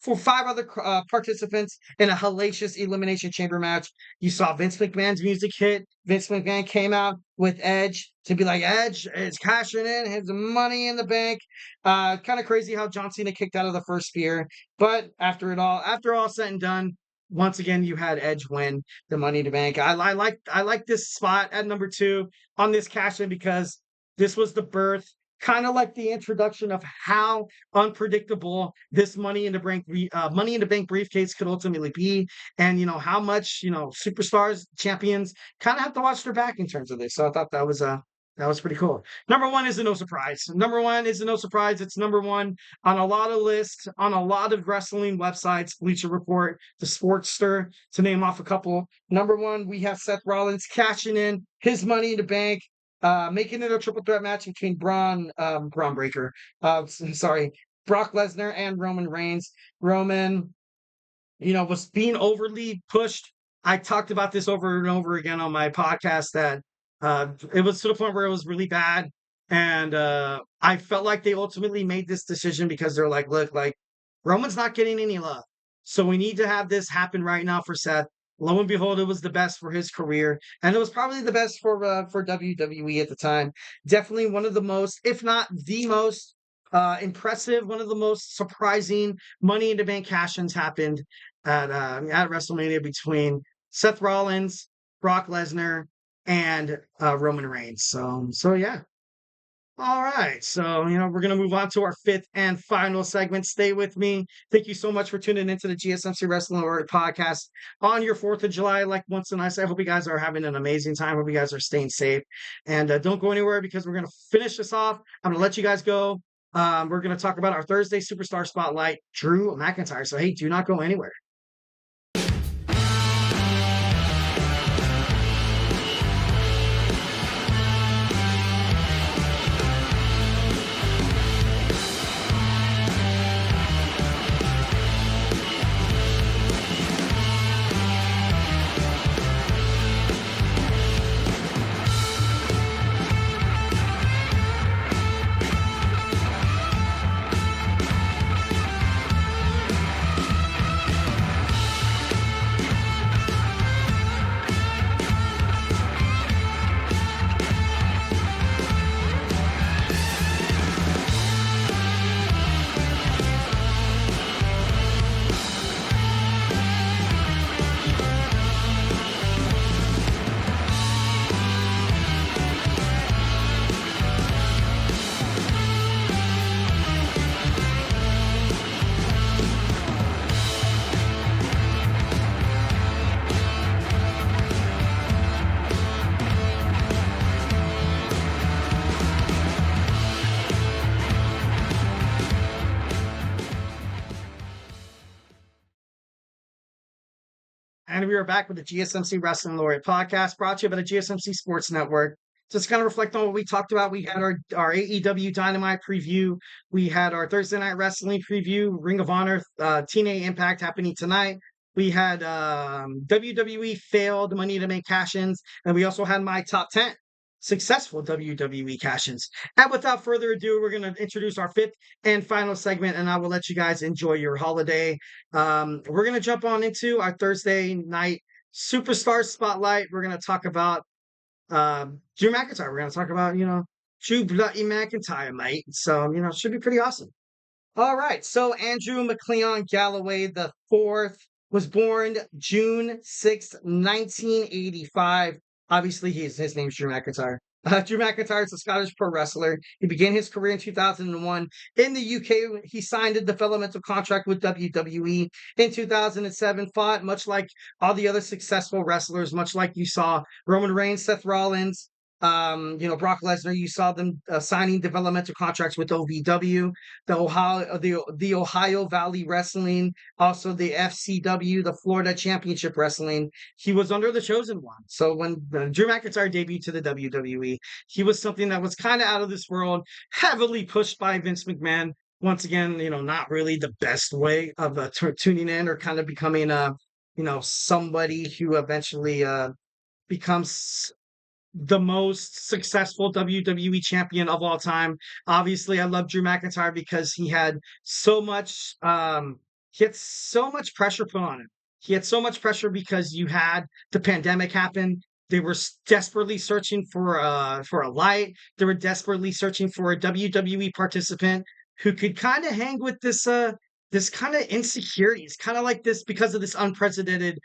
for 5 other participants in a hellacious Elimination Chamber match, you saw Vince McMahon's music hit. Vince McMahon came out with Edge to be like, Edge is cashing in his Money in the Bank. Kind of crazy how John Cena kicked out of the first spear. But after all said and done, once again, you had Edge win the Money in the Bank. I like this spot at number 2 on this cash in because this was the birth, kind of like the introduction of how unpredictable this Money in the Bank briefcase could ultimately be, and how much superstars, champions kind of have to watch their back in terms of this. So I thought that was That was pretty cool. Number one is a no surprise. Number one is a no surprise. It's number one on a lot of lists, on a lot of wrestling websites, Bleacher Report, The Sportster, to name off a couple. Number one, we have Seth Rollins cashing in his Money in the Bank, making it a triple threat match between Brock Lesnar and Roman Reigns. Roman, was being overly pushed. I talked about this over and over again on my podcast that it was to the point where it was really bad. And I felt like they ultimately made this decision because they're like, look, like Roman's not getting any love. So we need to have this happen right now for Seth. Lo and behold, it was the best for his career. And it was probably the best for WWE at the time. Definitely one of the most, if not the most impressive, one of the most surprising Money in the Bank cash-ins happened at WrestleMania between Seth Rollins, Brock Lesnar, and Roman Reigns. So yeah. All right. So, we're going to move on to our fifth and final segment. Stay with me. Thank you so much for tuning into the GSMC Wrestling Laureate Podcast on your 4th of July. Like once and I say, I hope you guys are having an amazing time. Hope you guys are staying safe. And don't go anywhere because we're going to finish this off. I'm going to let you guys go. We're going to talk about our Thursday Superstar Spotlight, Drew McIntyre. So, hey, do not go anywhere. And we are back with the GSMC Wrestling Laureate Podcast, brought to you by the GSMC Sports Network. Just kind of reflect on what we talked about. We had our AEW Dynamite preview. We had our Thursday Night Wrestling preview, Ring of Honor, TNA Impact happening tonight. We had WWE failed Money in the Bank cash-ins, and we also had my top 10 successful WWE cash-ins. And without further ado, we're going to introduce our fifth and final segment, and I will let you guys enjoy your holiday. We're going to jump on into our Thursday night Superstar Spotlight. We're going to talk about Drew McIntyre. We're going to talk about, Drew Bloody McIntyre, mate. So, it should be pretty awesome. All right. So, Andrew McLeon Galloway the fourth was born June 6th, 1985. Obviously, his name's Drew McIntyre. Drew McIntyre is a Scottish pro wrestler. He began his career in 2001. In the UK, he signed a developmental contract with WWE in 2007, fought much like all the other successful wrestlers, much like you saw Roman Reigns, Seth Rollins, Brock Lesnar. You saw them signing developmental contracts with OVW, the Ohio Valley Wrestling, also the FCW, the Florida Championship Wrestling. He was under the Chosen One. So when Drew McIntyre debuted to the WWE, he was something that was kind of out of this world, heavily pushed by Vince McMahon. Once again, not really the best way of tuning in or kind of becoming somebody who eventually becomes the most successful WWE champion of all time. Obviously, I love Drew McIntyre because he had so much pressure put on him. He had so much pressure because you had the pandemic happen. They were desperately searching for a light. They were desperately searching for a WWE participant who could kind of hang with this kind of insecurity. It's kind of like this because of this unprecedented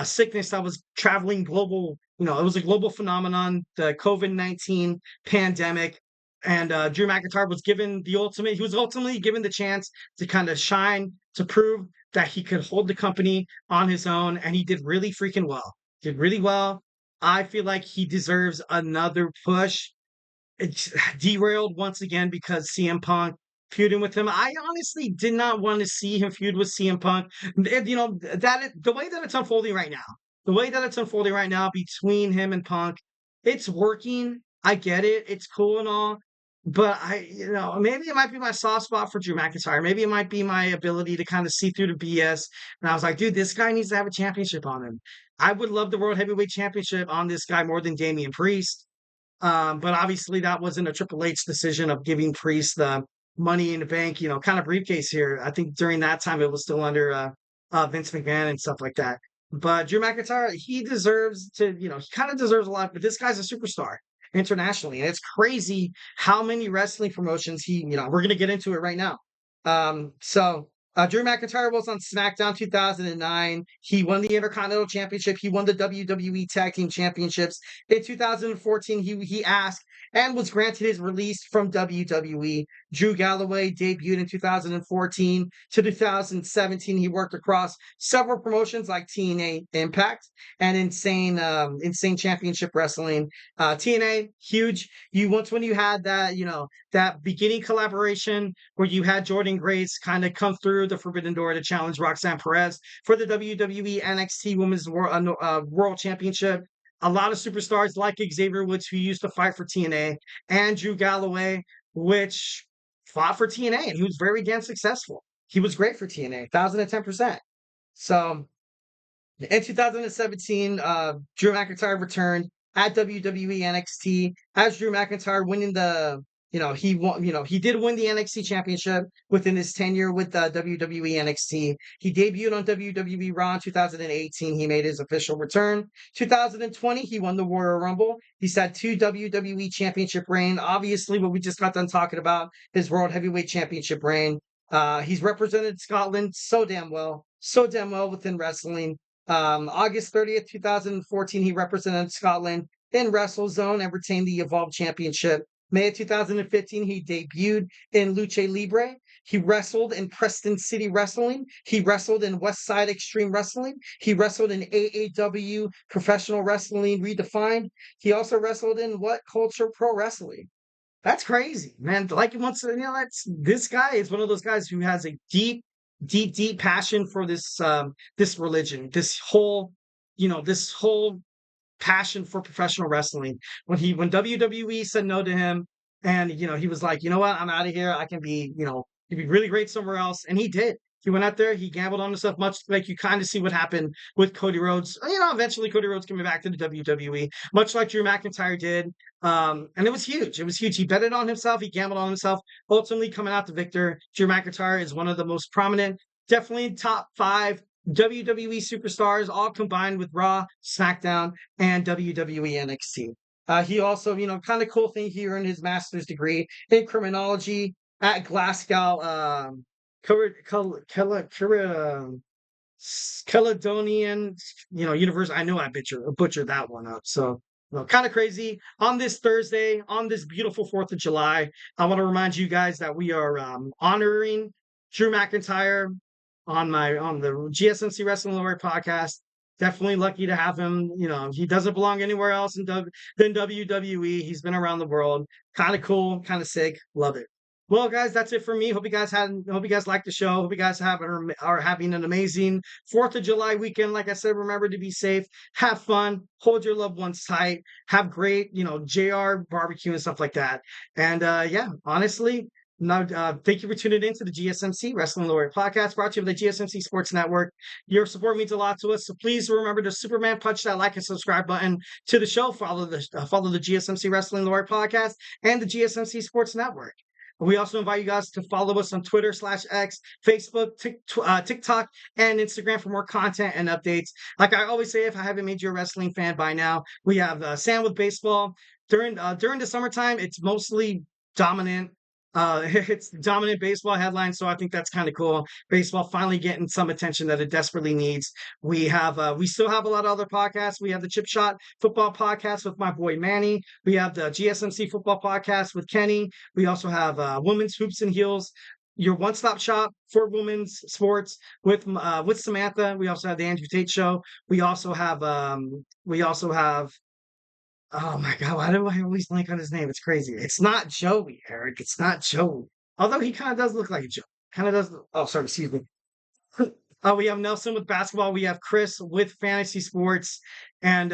sickness that was traveling global. It was a global phenomenon, the COVID-19 pandemic. And Drew McIntyre was given he was ultimately given the chance to kind of shine, to prove that he could hold the company on his own. And he did really freaking well. Did really well. I feel like he deserves another push. it's derailed once again because CM Punk feuding with him. I honestly did not want to see him feud with CM Punk. The way that it's unfolding right now, between him and Punk, it's working. I get it. It's cool and all. But maybe it might be my soft spot for Drew McIntyre. Maybe it might be my ability to kind of see through the BS. And I was like, dude, this guy needs to have a championship on him. I would love the World Heavyweight Championship on this guy more than Damian Priest. But obviously that wasn't a Triple H decision of giving Priest the money in the bank, kind of briefcase here. I think during that time it was still under Vince McMahon and stuff like that. But Drew McIntyre, he deserves to, he kind of deserves a lot, but this guy's a superstar internationally. And it's crazy how many wrestling promotions we're going to get into it right now. Drew McIntyre was on SmackDown 2009. He won the Intercontinental Championship. He won the WWE Tag Team Championships. In 2014, he asked and was granted his release from WWE. Drew Galloway debuted in 2014 to 2017. He worked across several promotions like TNA Impact and Insane Championship Wrestling. TNA, huge. When you had that, that beginning collaboration where you had Jordan Grace kind of come through the Forbidden Door to challenge Roxanne Perez for the WWE NXT Women's World Championship. A lot of superstars like Xavier Woods, who used to fight for TNA, and Drew Galloway, which fought for TNA, and he was very damn successful. He was great for TNA, 1,010%. So in 2017, Drew McIntyre returned at WWE NXT as Drew McIntyre, winning he did win the NXT championship within his tenure with WWE NXT. He debuted on WWE Raw in 2018. He made his official return. 2020, he won the Royal Rumble. He's had 2 WWE championship reigns. Obviously, what we just got done talking about, his World Heavyweight Championship reign. He's represented Scotland so damn well within wrestling. August 30th, 2014, he represented Scotland in WrestleZone and retained the Evolve Championship. May of 2015, he debuted in Lucha Libre. He wrestled in Preston City Wrestling. He wrestled in Westside Extreme Wrestling. He wrestled in AEW Professional Wrestling Redefined. He also wrestled in What Culture Pro Wrestling. That's crazy, man. This guy is one of those guys who has a deep passion for this religion, this whole passion for professional wrestling. When WWE said no to him, and he was like, you know what, I'm out of here. I can be, he'd be really great somewhere else, and he did. He went out there, he gambled on himself, much like you kind of see what happened with Cody Rhodes. Eventually Cody Rhodes coming back to the WWE, much like Drew McIntyre did. And it was huge. He betted on himself. He gambled on himself, ultimately coming out the victor. Drew McIntyre is one of the most prominent, definitely top 5 WWE superstars, all combined with Raw, SmackDown, and WWE NXT. He also, kind of cool thing, he earned his master's degree in criminology at Glasgow, Caledonian, University. I know I butchered that one up. So, kind of crazy. On this Thursday, on this beautiful 4th of July, I want to remind you guys that we are honoring Drew McIntyre on the GSMC Wrestling Laureate Podcast. Definitely lucky to have him. He doesn't belong anywhere else than WWE. He's been around the world. Kind of cool, kind of sick. Love it. Well, guys, that's it for me. Hope you guys liked the show. Hope you guys are having an amazing 4th of July weekend. Like I said, remember to be safe, have fun, hold your loved ones tight, have great, JR barbecue and stuff like that. And honestly, thank you for tuning in to the GSMC Wrestling Laureate Podcast, brought to you by the GSMC Sports Network. Your support means a lot to us, so please remember to Superman punch that like and subscribe button to the show. Follow the GSMC Wrestling Laureate Podcast and the GSMC Sports Network. We also invite you guys to follow us on Twitter /X, Facebook, TikTok, and Instagram for more content and updates. Like I always say, if I haven't made you a wrestling fan by now, we have Sam with baseball. During the summertime, it's mostly dominant. It's dominant baseball headlines, so I think that's kind of cool. Baseball finally getting some attention that it desperately needs. We still have a lot of other podcasts. We have the Chip Shot Football Podcast with my boy Manny. We have the GSMC Football Podcast with Kenny. We also have Women's Hoops and Heels, your one-stop shop for women's sports with Samantha. We also have the Andrew Tate Show. We also have Oh my God, why do I always blank on his name? It's crazy. It's not Joey, Eric. It's not Joey. Although he kind of does look like Joe. Kind of does. Oh, sorry, excuse me. We have Nelson with basketball. We have Chris with fantasy sports, and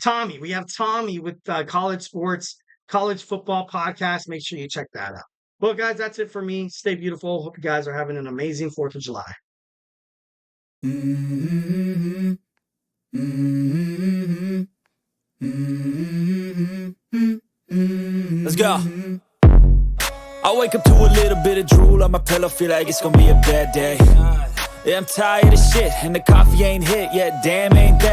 Tommy. We have Tommy with college sports, college football podcast. Make sure you check that out. Well, guys, that's it for me. Stay beautiful. Hope you guys are having an amazing 4th of July. Mm-hmm. Mm-hmm. Mm-hmm. Let's go. I wake up to a little bit of drool on my pillow, feel like it's gonna be a bad day. Yeah, I'm tired of shit, and the coffee ain't hit yet, damn ain't that